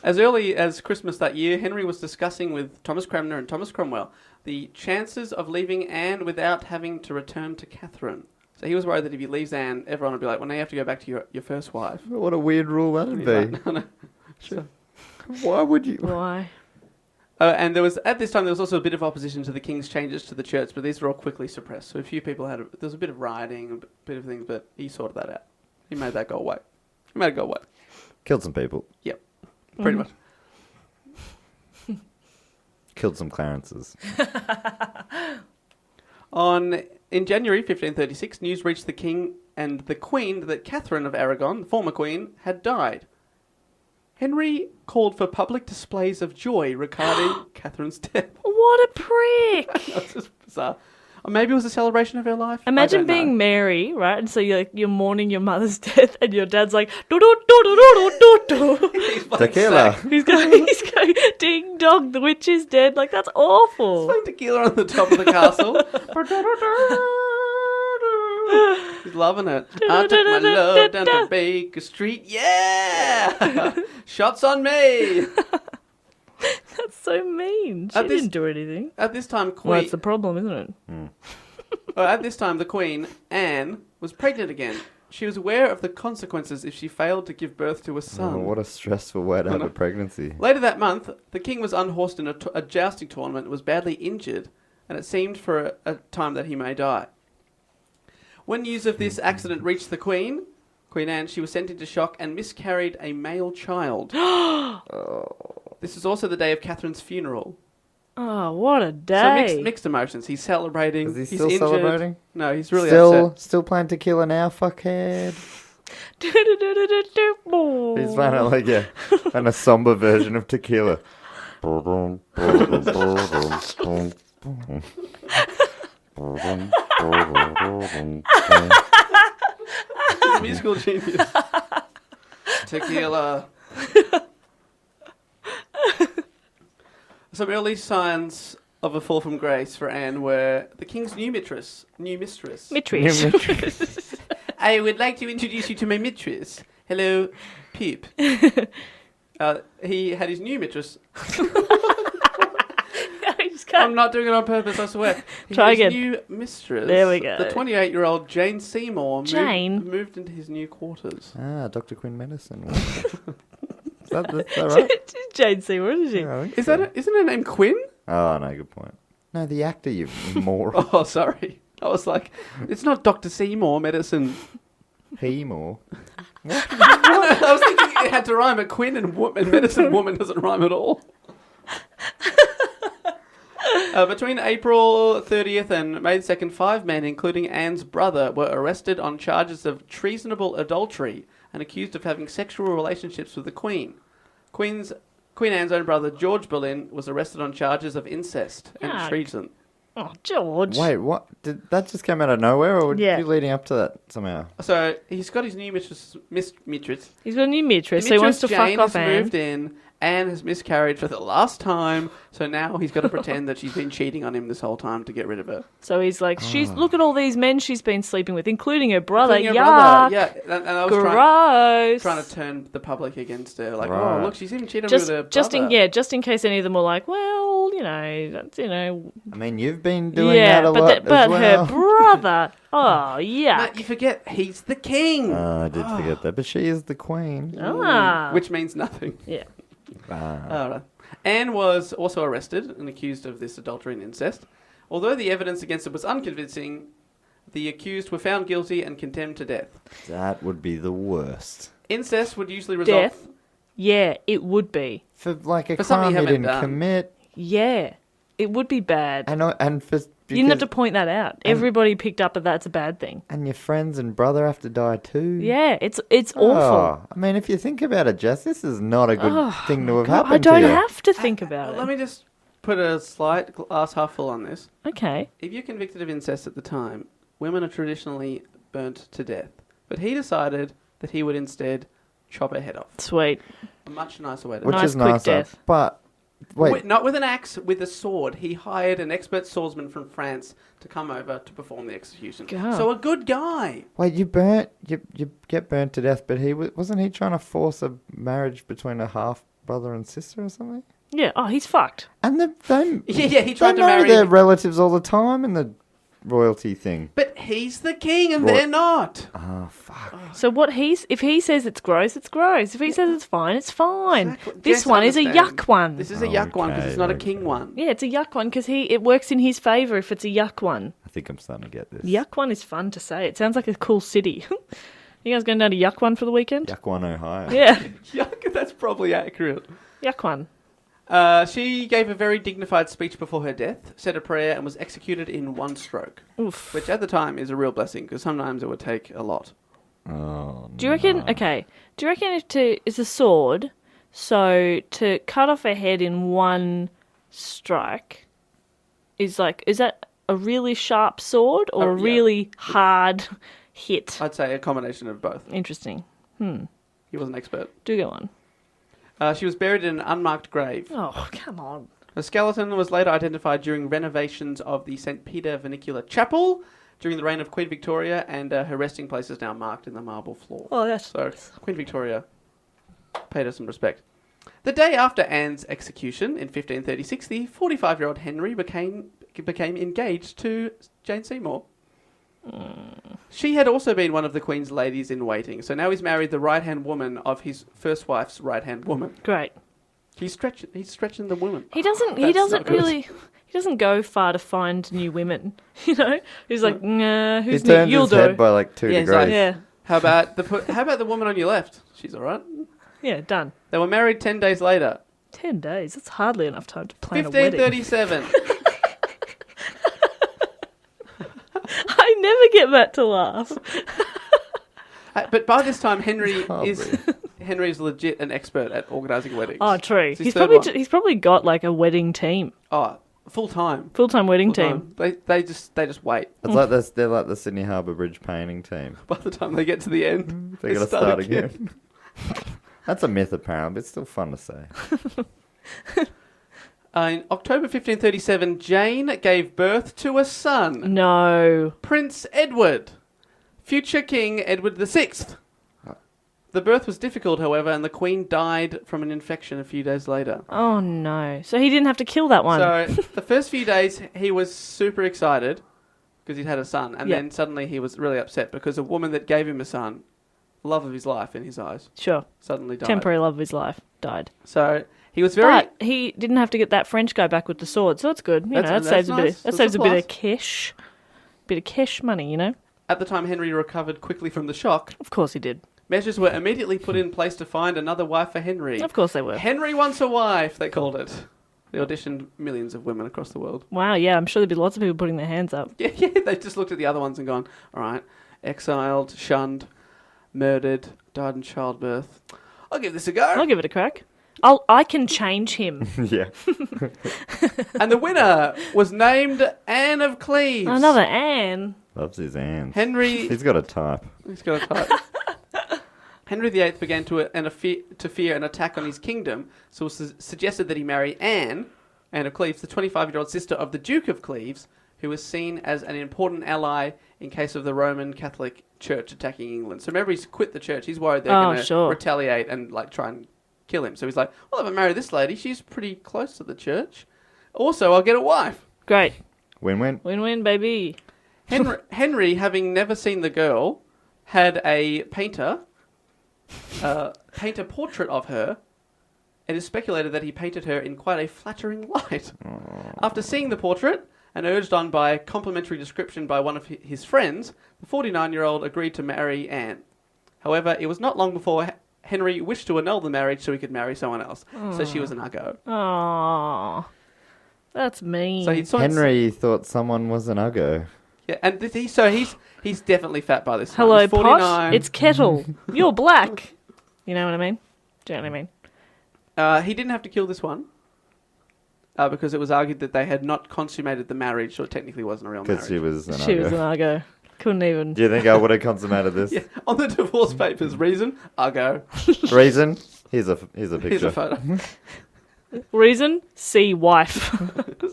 As early as Christmas that year, Henry was discussing with Thomas Cranmer and Thomas Cromwell the chances of leaving Anne without having to return to Catherine. So he was worried that if he leaves Anne, everyone would be like, well, now you have to go back to your first wife. What a weird rule that'd He's be. like, no, no. So- Why would you? Why? and at this time, there was also a bit of opposition to the king's changes to the church, but these were all quickly suppressed. So a few people there was a bit of rioting, a bit of things, but he sorted that out. He made that go away. He made it go away. Killed some people. Yep. Pretty much. Killed some Clarences. In January 1536, news reached the king and the queen that Catherine of Aragon, the former queen, had died. Henry called for public displays of joy regarding Catherine's death. What a prick! That's just bizarre. Or maybe it was a celebration of her life. Imagine I don't being know. Mary, right? And so you're mourning your mother's death, and your dad's like, do do do do do do do. He's playing Tequila. sax. He's going, ding dong, the witch is dead. Like that's awful. Playing tequila on the top of the castle. He's loving it. I took my love down to Baker Street. Yeah! Shots on me! That's so mean. She At this- didn't do anything. At this time, Well, that's the problem, isn't it? At this time, the Queen, Anne, was pregnant again. She was aware of the consequences if she failed to give birth to a son. Oh, what a stressful way to have a pregnancy. Later that month, the king was unhorsed in a jousting tournament and was badly injured, and it seemed for a time that he may die. When news of this accident reached the Queen Anne, she was sent into shock and miscarried a male child. This is also the day of Catherine's funeral. Oh, what a So day. mixed emotions. He's celebrating. Is he he's still injured. celebrating? No, he's really upset. Still playing tequila now, fuckhead. He's playing it like a somber version of tequila. He's a musical genius. Tequila. Some early signs of a fall from grace for Anne were the king's new mistress. Mitrish. I would like to introduce you to my mistress. Hello, Peep. He had his new mistress. I'm not doing it on purpose, I swear. Try His again. new mistress. There we go. The 28-year-old Jane Seymour moved into his new quarters. Ah, Dr. Quinn Medicine. Is that right? Jane Seymour, isn't she? Yeah, I think Isn't so. her name Quinn? Oh, no, good point. No, the actor, you moron. Oh, sorry. I was like, it's not Dr. Seymour Medicine. Hemore. I was thinking it had to rhyme, but Quinn and medicine woman doesn't rhyme at all. Between April 30th and May 2nd, 5 men, including Anne's brother, were arrested on charges of treasonable adultery and accused of having sexual relationships with the Queen. Queen's Queen Anne's own brother, George Boleyn, was arrested on charges of incest and Yuck. treason. Oh, George. Wait, what? Did that just come out of nowhere, or were Yeah. you leading up to that somehow? So he's got his new mistress. He's got a new mistress, The so he wants to mistress, fuck Jane, off has Anne. moved in. Anne has miscarried for the last time, so now he's got to pretend that she's been cheating on him this whole time to get rid of her. So he's like, look at all these men she's been sleeping with, including her brother. Including her Yuck. brother. Yeah, and I was Gross. trying to turn the public against her. Like, Right. oh, look, she's even cheating with her brother. Just in case any of them were like, well, that's I mean, you've been doing yeah, that a but lot but as well. her brother. Oh, yeah. Matt, you forget he's the king. I did forget that, but she is the queen. Ah. Which means nothing. Yeah. All right. Anne was also arrested and accused of this adultery and incest. Although the evidence against her was unconvincing, the accused were found guilty and condemned to death. That would be the worst. Incest would usually result... Death? Yeah, it would be. For like a For something crime you he haven't didn't done. commit, Yeah. It would be bad. and for You didn't have to because- point that out. Everybody picked up that that's a bad thing. and your friends and brother have to die too. Yeah, it's awful. Oh, I mean, if you think about it, Jess, this is not a good thing to have happened I don't to you. have to think about Let it. me just put a slight glass half full on this. Okay. If you're convicted of incest at the time, women are traditionally burnt to death. But he decided that he would instead chop her head off. Sweet. A much nicer way to Which do it. Nice, is quick nicer. death. But wait, Not with an axe, with a sword. He hired an expert swordsman from France to come over to perform the execution. God. So a good guy. you get burnt to death, but wasn't he trying to force a marriage between a half brother and sister or something? Yeah. Oh, he's fucked. And they Yeah, he tried they to know marry their him. relatives all the time in the royalty thing. But he's the king and Right. they're not. Oh fuck! So if he says it's gross, it's gross. If he says it's fine, it's fine. Exactly. This Jess one is a understands. yuck one. This is a yuck one because it's not a king one. Yeah, it's a yuck one because it works in his favour if it's a yuck one. I think I'm starting to get this. Yuck one is fun to say. It sounds like a cool city. You guys going down to Yuck one for the weekend? Yuck one, Ohio. Yeah, Yuck, that's probably accurate. Yuck one. She gave a very dignified speech before her death, said a prayer, and was executed in one stroke. Oof. Which at the time is a real blessing because sometimes it would take a lot. Oh, Do you reckon? Okay. Do you reckon it's a sword? So to cut off a head in one strike is that a really sharp sword or a Yeah. really hard hit? I'd say a combination of both. Interesting. He was an expert. Do go on. She was buried in an unmarked grave. Oh, come on. Her skeleton was later identified during renovations of the St. Peter Vernacular Chapel during the reign of Queen Victoria, and her resting place is now marked in the marble floor. Oh, that's So Queen Victoria paid her some respect. The day after Anne's execution in 1536, the 45-year-old Henry became engaged to Jane Seymour. She had also been one of the Queen's ladies in waiting, so now he's married the right-hand woman of his first wife's right-hand woman. great. He's stretching the woman. He doesn't he doesn't go far to find new women. He's like, nah, He who's turns new? You'll his head do. by like 2 Yeah, he's degrees. like- Yeah. How about the woman on your left? She's all right. Yeah, done. They were married 10 days later. 10 days. That's hardly enough time to plan a wedding. 1537. I never get Matt to laugh. But by this time, Henry Can't is legit an expert at organising weddings. Oh, true. It's his He's third probably one. he's probably got like a wedding team, Oh, full time. full-time wedding team. They just wait. It's like this. They're like the Sydney Harbour Bridge painting team. By the time they get to the end, They got to start again. That's a myth, apparently, but it's still fun to say. In October 1537, Jane gave birth to a son, No. Prince Edward, future King Edward VI. The birth was difficult, however, and the Queen died from an infection a few days later. Oh no. So he didn't have to kill that one. So the first few days, he was super excited because he'd had a son, and Yeah. then suddenly he was really upset because a woman that gave him a son, love of his life in his eyes, Sure. suddenly died. Temporary love of his life died. So he was very... But he didn't have to get that French guy back with the sword, so it's good. That That's saves a bit. nice. That That's saves a a bit plus. of cash. Bit of cash money. At the time, Henry recovered quickly from the shock. Of course he did. Measures were immediately put in place to find another wife for Henry. Of course they were. Henry wants a wife, they called it. They auditioned millions of women across the world. Wow, yeah, I'm sure there'd be lots of people putting their hands up. Yeah, they just looked at the other ones and gone, all right, exiled, shunned, murdered, died in childbirth. I'll give this a go. I'll give it a crack. I can change him. Yeah. And the winner was named Anne of Cleves. Another Anne. Loves his hands. Henry. He's got a type. He's got a type. Henry VIII began to fear an attack on his kingdom, so it was suggested that he marry Anne of Cleves, the 25-year-old sister of the Duke of Cleves, who was seen as an important ally in case of the Roman Catholic Church attacking England. So remember, he's quit the church. He's worried they're going to retaliate and like try and kill him. So he's like, well, if I marry this lady, she's pretty close to the church. Also, I'll get a wife. Great. Win-win. Win-win, baby. Henry, having never seen the girl, had a painter paint a portrait of her. It is speculated that he painted her in quite a flattering light. After seeing the portrait, and urged on by complimentary description by one of his friends, the 49-year-old agreed to marry Anne. However, it was not long before Henry wished to annul the marriage so he could marry someone else. So she was an uggo. Aww. That's mean. So Henry thought someone was an uggo. Yeah, and he's definitely fat by this time. Hello, He's 49. Pot. It's Kettle. You're black. You know what I mean? Do you know what I mean? He didn't have to kill this one. Because it was argued that they had not consummated the marriage, so it technically wasn't a real marriage. Because she was an uggo. She was an uggo. Couldn't even. Do you think I would have consummated this? Yeah, on the divorce papers, reason, uggo. Reason? Here's a picture. Here's a photo. Reason? See wife.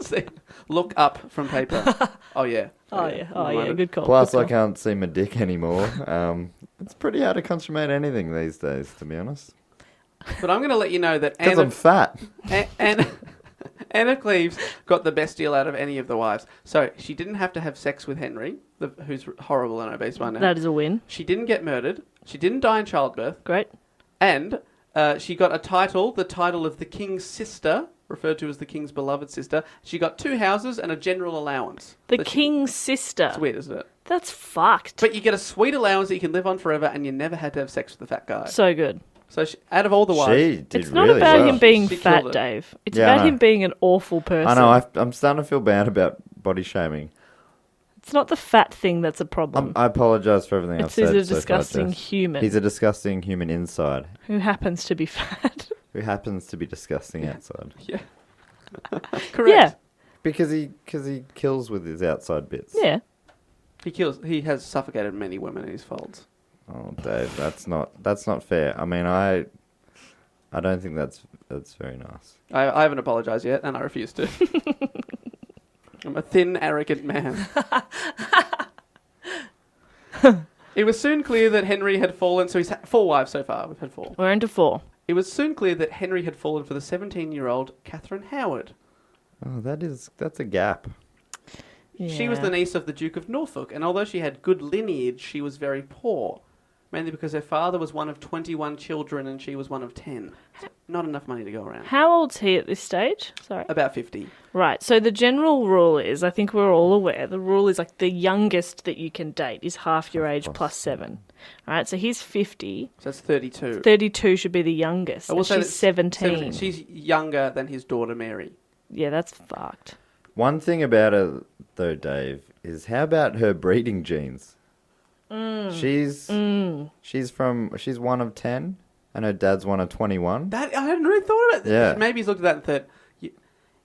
See, look up from paper. Oh, yeah. Oh, yeah. Good call. Plus, Good I call. can't see my dick anymore. It's pretty hard to consummate anything these days, to be honest. But I'm going to let you know that Because I'm fat. Anne of Cleves got the best deal out of any of the wives. So she didn't have to have sex with Henry, who's horrible and obese by now. That is a win. She didn't get murdered. She didn't die in childbirth. Great. And she got a title, the title of the king's sister, referred to as the king's beloved sister. She got 2 houses and a general allowance. The king's sister. It's weird, isn't it? That's fucked. But you get a sweet allowance that you can live on forever, and you never had to have sex with the fat guy. So good. So out of all the wives... She did It's not really about well. him being She fat, killed it. Dave. It's Yeah, I about know. him being an awful person. I know, I'm starting to feel bad about body shaming. It's not the fat thing that's a problem. I apologise for everything I've It's he's said a so far, disgusting Jess. human He's a disgusting human inside who happens to be fat. who happens to be disgusting outside. Yeah. Correct. Yeah. Because he kills with his outside bits. Yeah. He has suffocated many women in his folds. Oh, Dave, that's not fair. I mean, I don't think that's very nice. I haven't apologised yet, and I refuse to. I'm a thin, arrogant man. It was soon clear that Henry had fallen... So he's had 4 wives so far. We've had 4. We're into 4. It was soon clear that Henry had fallen for the 17-year-old Catherine Howard. Oh, that's a gap. She was the niece of the Duke of Norfolk, and although she had good lineage, she was very poor. Mainly because her father was one of 21 children and she was one of 10. So not enough money to go around. How old's he at this stage? Sorry. About 50. Right. So the general rule is, I think we're all aware, the rule is like the youngest that you can date is half your age plus 7. All right. So he's 50. So that's 32. 32 should be the youngest. I will And say she's that 17. She's younger than his daughter Mary. Yeah, that's fucked. One thing about her, though, Dave, is how about her breeding genes? She's one of 10, and her dad's one of 21. That I hadn't really thought about that. Yeah. Maybe he's looked at that and thought,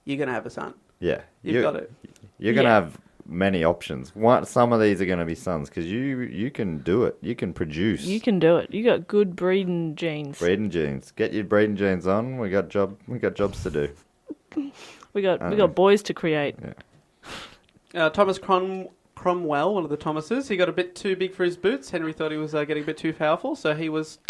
you're going to have a son. Yeah, You've got it. You're gonna Yeah. have many options. Some of these are gonna be sons because you can do it. You can produce. You can do it. You got good breeding genes. Breeding genes. Get your breeding genes on. We got jobs to do. We got boys to create. Yeah. Thomas Cromwell, one of the Thomases, he got a bit too big for his boots. Henry thought he was getting a bit too powerful, so he was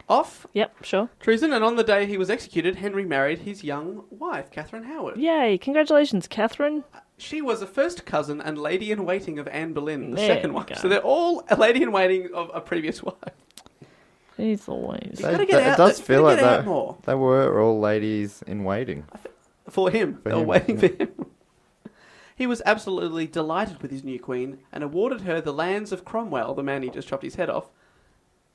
off. Yep, sure. Treason, and on the day he was executed, Henry married his young wife, Catherine Howard. Yay, congratulations, Catherine. She was a first cousin and lady-in-waiting of Anne Boleyn, the There second we wife. go. So they're all a lady-in-waiting of a previous wife. He's always. gotta get out- It does feel gotta like get out that. more. They were all ladies in waiting. For him. They were him, waiting yeah. for him. He was absolutely delighted with his new queen and awarded her the lands of Cromwell, the man he just chopped his head off,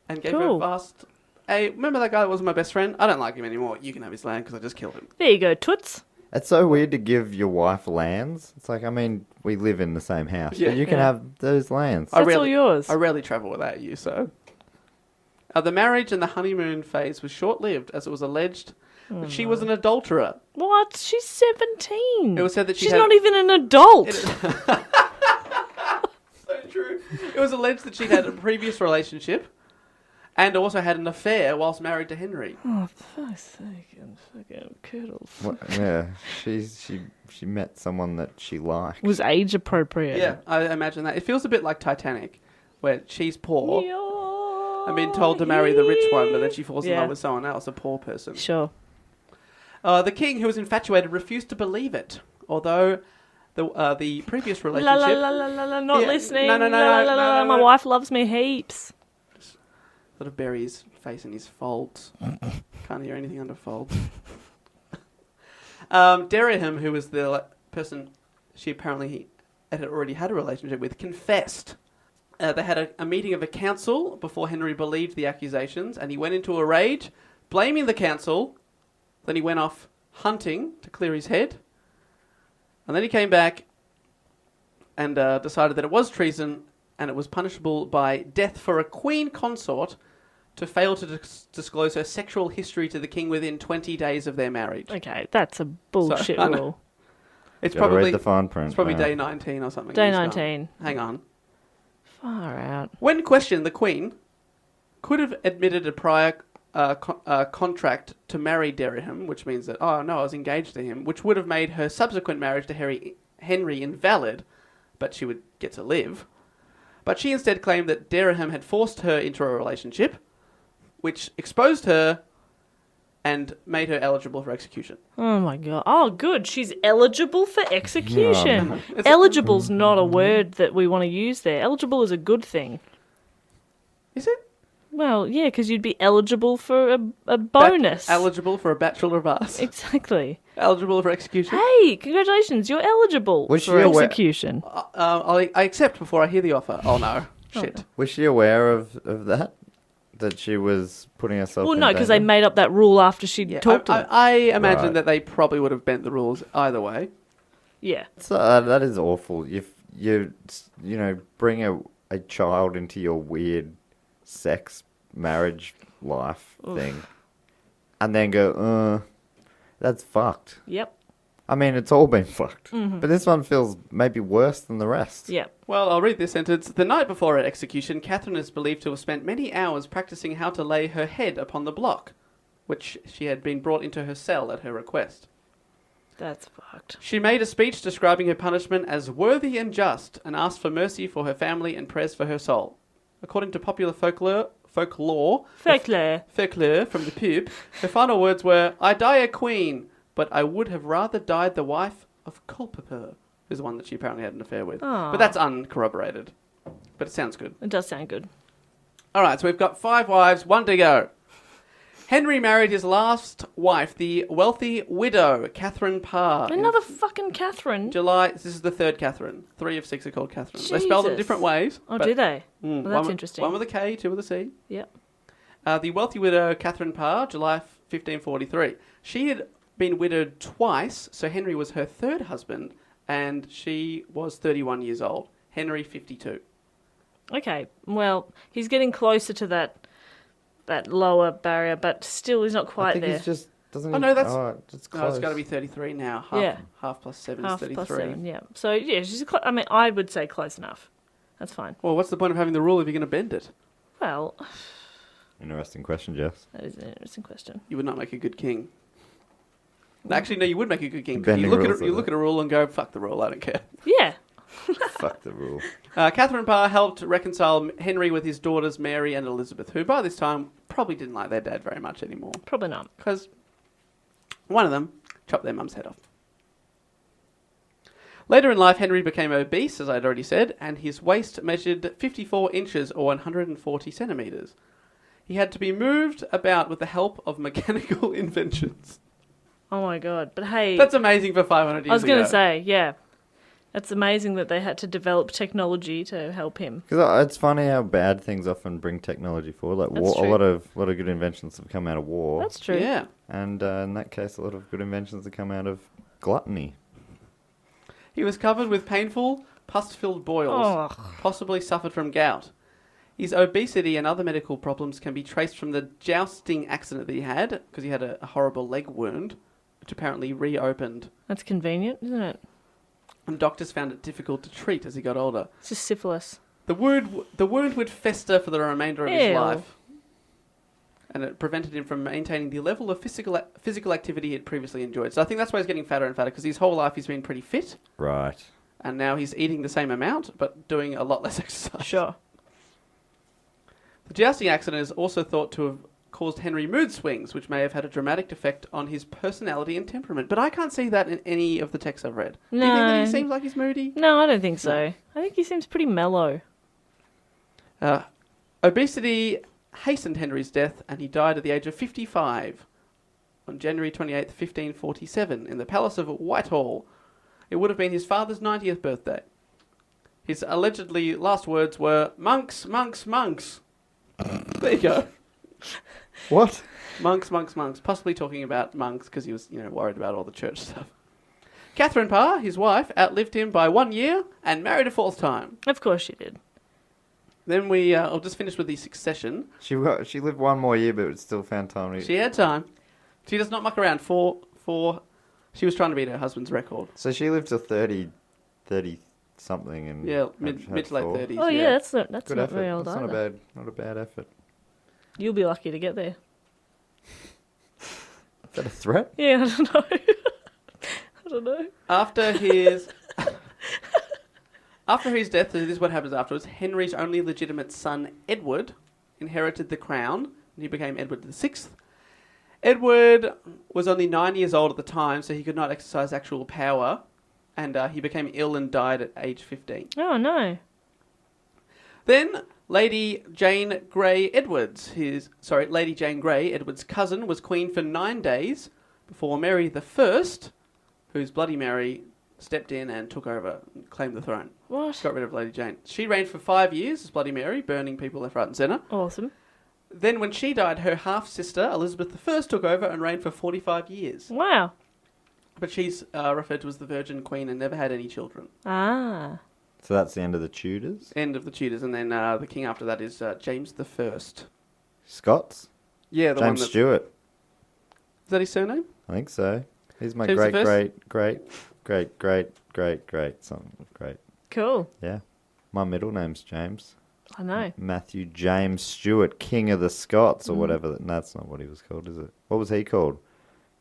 and gave her Cool. vast... Hey, remember that guy that wasn't my best friend? I don't like him anymore. You can have his land because I just killed him. There you go, Toots. It's so weird to give your wife lands. It's like, I mean, we live in the same house, Yeah. but you can Yeah. have those lands. That's all yours. I rarely travel without you, so... the marriage and the honeymoon phase was short-lived, as it was alleged that she was an adulterer. What? She's 17. It was said that she's not even an adult. So true. It was alleged that she'd had a previous relationship and also had an affair whilst married to Henry. Oh, for fuck's sake, and fucking curdles. Well, yeah, she met someone that she liked. Was age appropriate. Yeah, I imagine that. It feels a bit like Titanic, where she's poor and being told to marry the rich one, but then she falls in love with someone else, a poor person. Sure. The king, who was infatuated, refused to believe it, although the previous relationship... Not listening. No. My wife loves me heaps. Sort of bury his face in his folds. Can't hear anything under folds. Dereham, who was the person she apparently had already had a relationship with, confessed. They had a meeting of a council before Henry believed the accusations, and he went into a rage, blaming the council. Then he went off hunting to clear his head. And then he came back and decided that it was treason and it was punishable by death for a queen consort to fail to disclose her sexual history to the king within 20 days of their marriage. Okay, that's a bullshit rule. It's Gotta probably read the fine print. It's probably day 19 or something. Day 19. Hang on. Far out. When questioned, the queen could have admitted a prior contract to marry Dereham, which means that, oh no, I was engaged to him, which would have made her subsequent marriage to Henry invalid, but she would get to live. But she instead claimed that Dereham had forced her into a relationship, which exposed her and made her eligible for execution. Oh my god. Oh, good. She's eligible for execution. Eligible's not a word that we want to use there. Eligible is a good thing. Is it? Well, yeah, because you'd be eligible for a bonus. Eligible for a Bachelor of Arts. Exactly. Eligible for execution. Hey, congratulations, you're eligible for execution. I accept before I hear the offer. Oh no. Shit. Was she aware of that? That she was putting herself in no, because they danger? made up that rule after she'd talked to them. I imagine that they probably would have bent the rules either way. Yeah. That is awful. If you bring a child into your weird sex marriage life thing and then go, that's fucked. Yep. I mean, it's all been fucked. Mm-hmm. But this one feels maybe worse than the rest. Yep. Well, I'll read this sentence. The night before her execution, Catherine is believed to have spent many hours practicing how to lay her head upon the block, which she had been brought into her cell at her request. That's fucked. She made a speech describing her punishment as worthy and just, and asked for mercy for her family and prayers for her soul. According to popular folklore from the pub, her final words were, "I die a queen, but I would have rather died the wife of Culpeper," is the one that she apparently had an affair with. Aww. But that's uncorroborated. But it sounds good. It does sound good. All right, so we've got 5 wives, 1 to go. Henry married his last wife, the wealthy widow, Catherine Parr. Another fucking Catherine. This is the 3rd Catherine. 3 of 6 are called Catherine. They spell them different ways. Oh, do they? Well, that's interesting. One with a K, 2 with a C. Yep. The wealthy widow, Catherine Parr, July 1543. She had been widowed twice, so Henry was her 3rd husband, and she was 31 years old. Henry, 52. Okay, well, he's getting closer to that lower barrier, but still he's not quite there. He's just doesn't. Oh no, that's it's close. it's got to be 33 now. Half plus 7 is 33. Half plus 7, yeah. So yeah, I mean, I would say close enough. That's fine. Well, what's the point of having the rule if you're going to bend it? Well, interesting question, Jess. that is an interesting question. You would not make a good king. Actually, no, you would make a good king. Bending You rules look at a rule and go, "Fuck the rule, I don't care." Yeah. Fuck the rule. Catherine Parr helped reconcile Henry with his daughters Mary and Elizabeth, who by this time probably didn't like their dad very much anymore. Probably not. Because one of them chopped their mum's head off. Later in life, Henry became obese, as I'd already said, and his waist measured 54 inches or 140 centimetres. He had to be moved about with the help of mechanical inventions. Oh my god! But hey, That's amazing for 500 years ago. I was going to say, yeah, it's amazing that they had to develop technology to help him. Because it's funny how bad things often bring technology forward. Like That's a true. lot of good inventions have come out of war. That's true. Yeah. And in that case, a lot of good inventions have come out of gluttony. He was covered with painful, pus-filled boils, Oh. possibly suffered from gout. His obesity and other medical problems can be traced from the jousting accident that he had, because he had a horrible leg wound, which apparently reopened. That's convenient, isn't it? And doctors found it difficult to treat as he got older. It's just syphilis. The wound would fester for the remainder of his Ew. life. And it prevented him from maintaining the level of physical activity he had previously enjoyed. So I think that's why he's getting fatter and fatter, because his whole life he's been pretty fit. Right. And now he's eating the same amount, but doing a lot less exercise. Sure. The jousting accident is also thought to have caused Henry mood swings, which may have had a dramatic effect on his personality and temperament. But I can't see that in any of the texts I've read. Do you think that he seems like he's moody? No, I don't think so. I think he seems pretty mellow. Obesity hastened Henry's death, and he died at the age of 55 on January 28th, 1547, in the Palace of Whitehall. It would have been his father's 90th birthday. His allegedly last words were, "Monks, monks, monks." There you go. What? Monks, monks, monks. Possibly talking about monks because he was, worried about all the church stuff. Catherine Parr, his wife, outlived him by 1 year and married a fourth time. Of course she did. Then I'll just finish with the succession. She lived one more year, but still found time to... She had time. She does not muck around. She was trying to beat her husband's record. So she lived to 30 something, and Yeah, mid to late 30s. Oh yeah, that's not Good not effort. very old That's either. not a bad effort. You'll be lucky to get there. Is that a threat? Yeah, I don't know. I don't know. After his death, this is what happens afterwards. Henry's only legitimate son, Edward, inherited the crown, and he became Edward VI. Edward was only 9 years old at the time, so he could not exercise actual power, and he became ill and died at age 15. Oh no. Then Lady Jane Grey, Edward's cousin, was queen for 9 days before Mary I, whose Bloody Mary stepped in and took over and claimed the throne. What? Got rid of Lady Jane. She reigned for 5 years as Bloody Mary, burning people left, right and centre. Awesome. Then when she died, her half-sister, Elizabeth I, took over and reigned for 45 years. Wow. But she's referred to as the Virgin Queen and never had any children. Ah. So that's the end of the Tudors? End of the Tudors. And then the king after that is James I. Scots? Yeah, the James one that... Stewart. Is that his surname? I think so. He's my James the great something great. Cool. Yeah. My middle name's James. I know. Matthew James Stewart, King of the Scots, or whatever. No, that's not what he was called, is it? What was he called?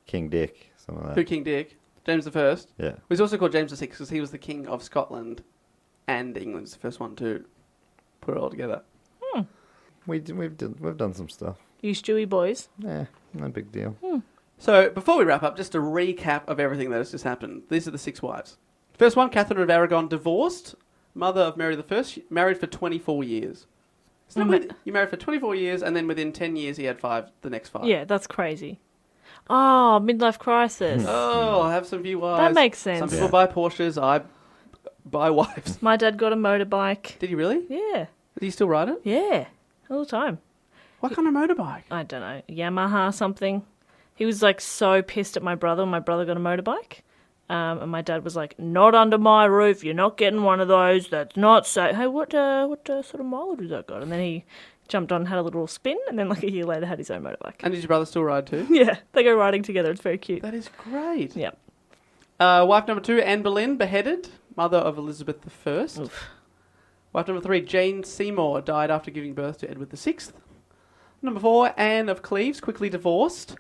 King Dick, something like Who, that. King Dick? James I. Yeah. He's also called James VI because he was the king of Scotland and England's the first one to put it all together. We've done some stuff. You Stewie boys. Yeah, no big deal. So, before we wrap up, just a recap of everything that has just happened. These are the 6 wives. First one, Catherine of Aragon, divorced, mother of Mary I, married for 24 years. So you married for 24 years, and then within 10 years he had 5, the next 5. Yeah, that's crazy. Oh, midlife crisis. Oh, I'll have some few wives. That makes sense. Some people buy Porsches, I buy wives. My dad got a motorbike. Did he really? Yeah. Did he still ride it? Yeah. All the time. What kind of motorbike? I don't know. Yamaha something. He was like so pissed at my brother when my brother got a motorbike. And my dad was like, "Not under my roof. You're not getting one of those. That's not safe." Hey, what sort of mileage has that got? And then he jumped on, had a little spin, and then like a year later had his own motorbike. And did your brother still ride too? Yeah, they go riding together. It's very cute. That is great. Yeah. Wife number 2, Anne Boleyn, beheaded, mother of Elizabeth I. Oof. Wife number 3, Jane Seymour, died after giving birth to Edward VI. Number 4, Anne of Cleves, quickly divorced.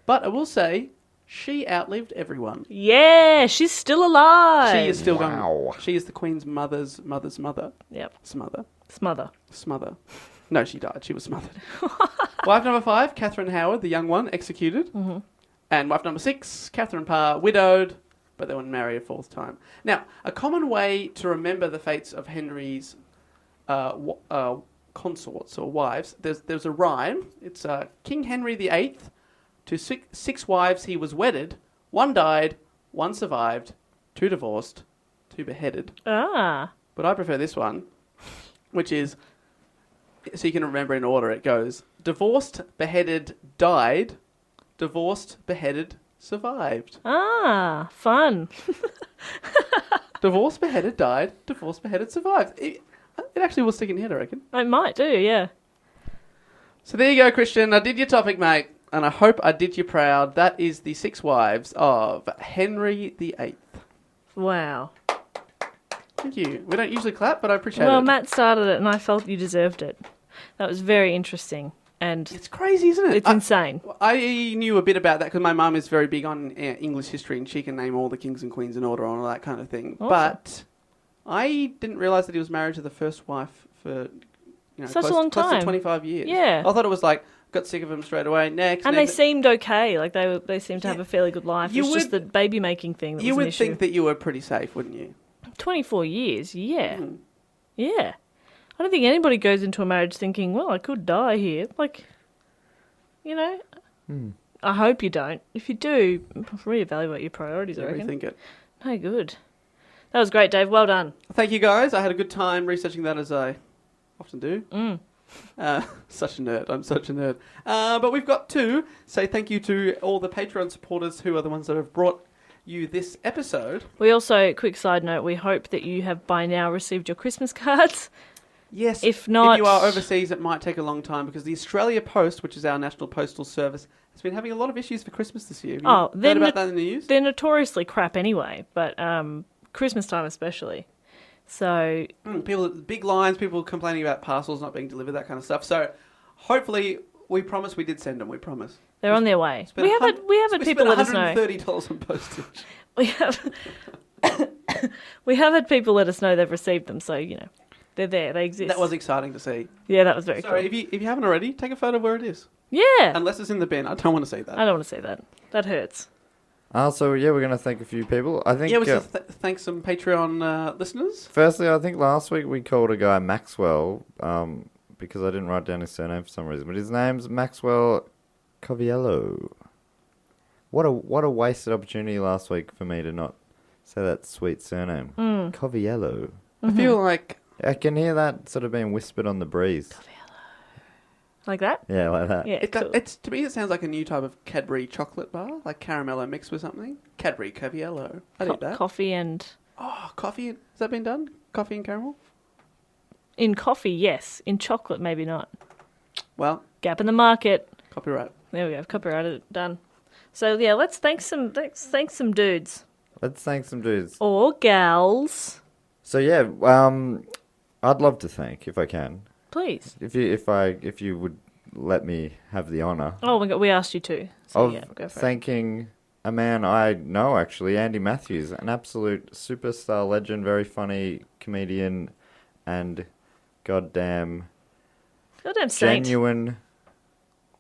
But I will say, she outlived everyone. Yeah, she's still alive. She is still Wow. going. She is the Queen's mother's mother. Yep. Smother. Smother. No, she died. She was smothered. Wife number 5, Catherine Howard, the young one, executed. Mm-hmm. And wife number 6, Catherine Parr, widowed, but they wouldn't marry a 4th time. Now, a common way to remember the fates of Henry's consorts or wives, there's a rhyme. It's King Henry VIII, to 6 wives he was wedded, 1 died, 1 survived, 2 divorced, 2 beheaded. Ah. But I prefer this one, which is, so you can remember in order, it goes, divorced, beheaded, died, divorced, beheaded, survived. Ah, fun. Divorced, beheaded, died, divorced, beheaded, survived. It actually will stick in your head, I reckon. I might do, yeah. So there you go, Christian. I did your topic, mate. And I hope I did you proud. That is the 6 wives of Henry VIII. Wow. Thank you. We don't usually clap, but I appreciate it. Well, Matt started it and I felt you deserved it. That was very interesting. And It's crazy, isn't it? it's insane. I knew a bit about that because my mum is very big on English history and she can name all the kings and queens in order and all that kind of thing. Awesome. But I didn't realise that he was married to the first wife for Such a long close time. to 25 years. Yeah. I thought it was like, got sick of him straight away. Next. And they seemed okay. Like they seemed to have Yeah. a fairly good life. You It's just the would- baby making thing that You was an would issue. think that you were pretty safe, wouldn't you? 24 years, yeah. Mm. Yeah. I don't think anybody goes into a marriage thinking, well, I could die here. Like, I hope you don't. If you do, reevaluate your priorities, I reckon. Rethink it. No, good. That was great, Dave. Well done. Thank you, guys. I had a good time researching that as I often do. Such a nerd. I'm such a nerd. But we've got to say thank you to all the Patreon supporters who are the ones that have brought you this episode. We also, quick side note, we hope that you have by now received your Christmas cards. Yes. If not- if you are overseas, it might take a long time because the Australia Post, which is our national postal service, has been having a lot of issues for Christmas this year. Have you heard about that in the news? They're notoriously crap anyway, but Christmas time especially. So People, big lines, people complaining about parcels not being delivered, that kind of stuff. So hopefully, we promise we did send them. We promise. they're on their way. Spent We have had people let us know. $130 on postage. We have we have had people let us know they've received them, so they're there, they exist. That was exciting to see. Yeah, that was very Sorry, cool. if you haven't already, take a photo of where it is. Yeah, Unless it's in the bin. I don't want to see that. I don't want to say that. That hurts. So yeah, we're going to thank a few people. I think. Yeah, we should thank some Patreon listeners. Firstly, I think last week we called a guy Maxwell because I didn't write down his surname for some reason, but his name's Maxwell Coviello. What a wasted opportunity last week for me to not say that sweet surname, Coviello. I feel like I can hear that sort of being whispered on the breeze. Like that? Yeah, like that. Yeah, cool. it's to me it sounds like a new type of Cadbury chocolate bar, like caramello mixed with something. Cadbury Coviello. I'd eat that. Coffee and... Oh, coffee. Has that been done? Coffee and caramel? In coffee, yes. In chocolate, maybe not. Well, Gap in the market. copyright. There we go. Copyrighted it. Done. So, yeah, let's thank some dudes. Let's thank some dudes. Or gals. So yeah, I'd love to thank, if I can, Please. if you would let me have the honour Oh, my God, we asked you to. So, of yeah, go for it. thanking a man I know, actually, Andy Matthews, an absolute superstar legend, very funny comedian, and goddamn Saint. genuine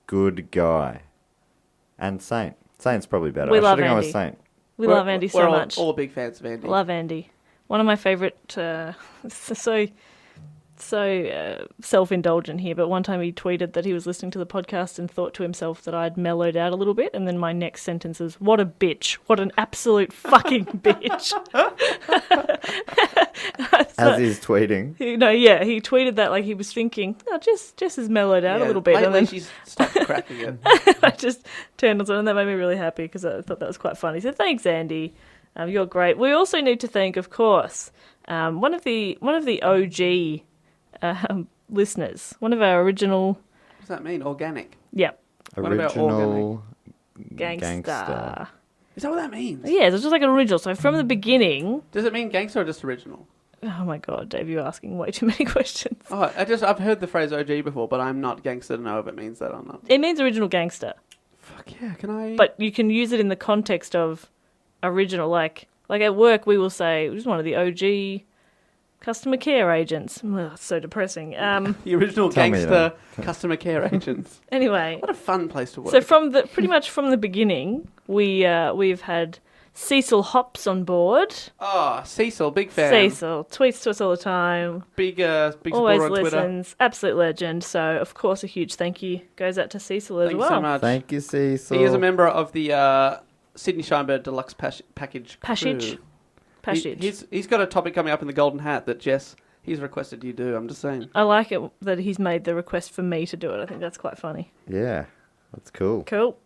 good guy. And saint. Saint's probably better. We I love should have gone with Andy. saint. We love Andy so we're much. all big fans of Andy. Love Andy. One of my favourite, so self-indulgent here, but one time he tweeted that he was listening to the podcast and thought to himself that I'd mellowed out a little bit, and then my next sentence is, what a bitch. What an absolute fucking bitch. As he's tweeting. He tweeted that like he was thinking, oh, Jess has mellowed out a little bit. Lately And then she's stopped cracking it. I just turned on something, and that made me really happy because I thought that was quite funny. So thanks, Andy. You're great. We also need to thank, of course, one of the OG listeners, one of our original. What does that mean? Organic. Yep. What about Original Gangster. Is that what that means? Yeah, it's just like an original. So from the beginning. Does it mean gangster or just original? Oh my God, Dave, you're asking way too many questions. Oh, I've heard the phrase OG before, but I'm not gangster to know if it means that or not. It means original gangster, Fuck yeah, can I? but you can use it in the context of original. Like at work, we will say, "Who's one of the OG customer care agents?" Ugh, it's so depressing. The original Tell me gangster then. customer care agents. Anyway, What a fun place to work. so pretty much from the beginning, we've had Cecil Hops on board. Oh, Cecil, big fan. Cecil tweets to us all the time. Big Always supporter on Twitter. listens. Absolute legend. So, of course, a huge thank you goes out to Cecil as Thanks well. so much. Thank you, Cecil. He is a member of the Sydney Sheinberg Deluxe Package. Passage. crew. Passage. He's got a topic coming up in the Golden Hat that Jess, he's requested you do. I'm just saying. I like it that he's made the request for me to do it. I think that's quite funny. Yeah, that's cool. Cool.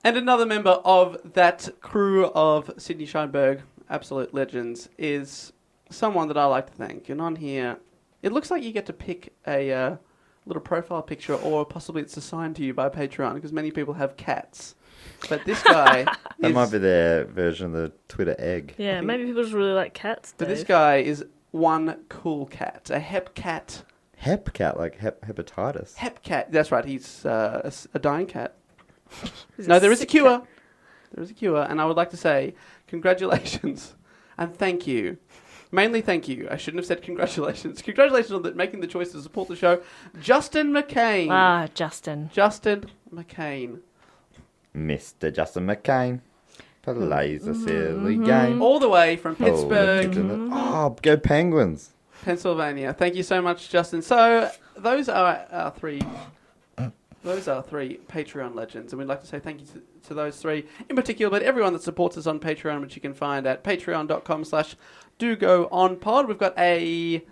And another member of that crew of Sydney Sheinberg absolute legends is someone that I like to thank. And on here, It looks like you get to pick a little profile picture, or possibly it's assigned to you by Patreon, because many people have cats. But this guy That might be their version of the Twitter egg. Yeah, maybe people just really like cats. But this Dave. guy is one cool cat, a hep cat. Hep cat, like hepatitis. Hep cat. That's right. He's a dying cat. He's No, there is a sick cure. cat. There is a cure, and I would like to say congratulations and thank you. Mainly thank you. I shouldn't have said congratulations. Congratulations on making the choice to support the show. Justin McCain. Ah, Justin. Justin McCain. Mr. Justin McCain plays a silly game. All the way from Oh, Pittsburgh, oh, go Penguins. Pennsylvania. Thank you so much, Justin. So those are our three. Those are three Patreon legends, and we'd like to say thank you to those three in particular, but everyone that supports us on Patreon, which you can find at patreon.com/dogoonpod. We've got a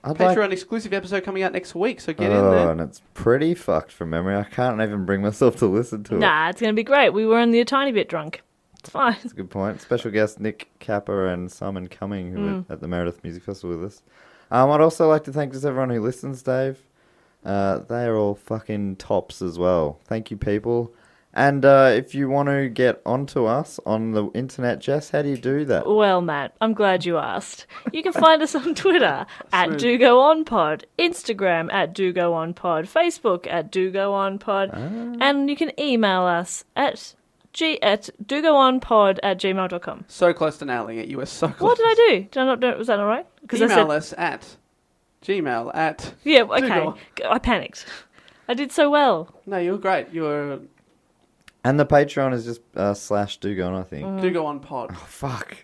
Patreon exclusive episode coming out next week, so get in there. And it's pretty fucked from memory. I can't even bring myself to listen to it. Nah, it's going to be great. We were only a tiny bit drunk. It's fine. That's a good point. Special guest Nick Capper and Simon Cumming, who were at the Meredith Music Festival with us. I'd also like to thank just everyone who listens, Dave. They are all fucking tops as well. Thank you, people. And if you want to get onto us on the internet, Jess, how do you do that? Well, Matt, I'm glad you asked. You can find us on Twitter at DoGoOnPod, Instagram at DoGoOnPod, Facebook at DoGoOnPod, and you can email us at dogoonpod@gmail.com. So close to nailing it. You were so close. What did I do? Did I not do it? Was that all right? Email us at gmail at... Yeah, okay. Dougal. I panicked. I did so well. No, you were great. You were... And the Patreon is just /Dugon, I think. Do go on pod. Oh, fuck.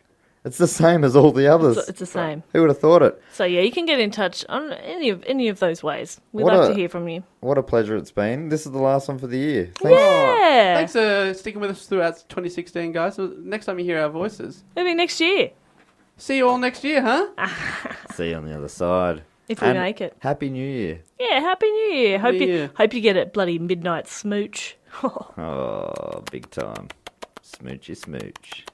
It's the same as all the others. It's the same. Who would have thought it? So yeah, you can get in touch on any of those ways. We'd What love a- to hear from you. What a pleasure it's been. This is the last one for the year. Thanks. Yeah. Thanks for sticking with us throughout 2016, guys. So next time you hear our voices, Maybe next year, see you all next year, huh? See you on the other side. if we And make it. Happy New Year. Yeah, Happy New Year. Happy New Year. Hope you get it bloody midnight smooch. Oh, big time. Smoochy smooch.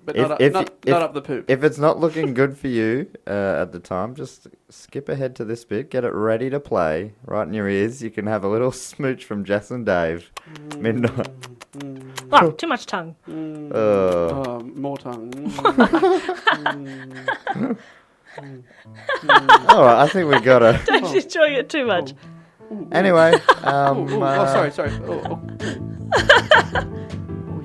But If- not, if- not if- up the poop. If it's not looking good for you at the time, just skip ahead to this bit. Get it ready to play right in your ears. You can have a little smooch from Jess and Dave. Midnight. Oh, too much tongue. Oh, more tongue. All right, I think we got to. Don't enjoy it too much. Anyway. Sorry. Oh,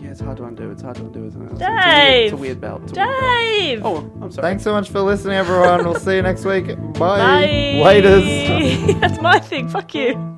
yeah, it's hard to undo. It's hard to undo, isn't it? Dave! It's a weird belt. It's a weird belt. Dave! Oh, I'm sorry. Thanks so much for listening, everyone. We'll see you next week. Bye. Bye! Waiters. That's my thing. Fuck you.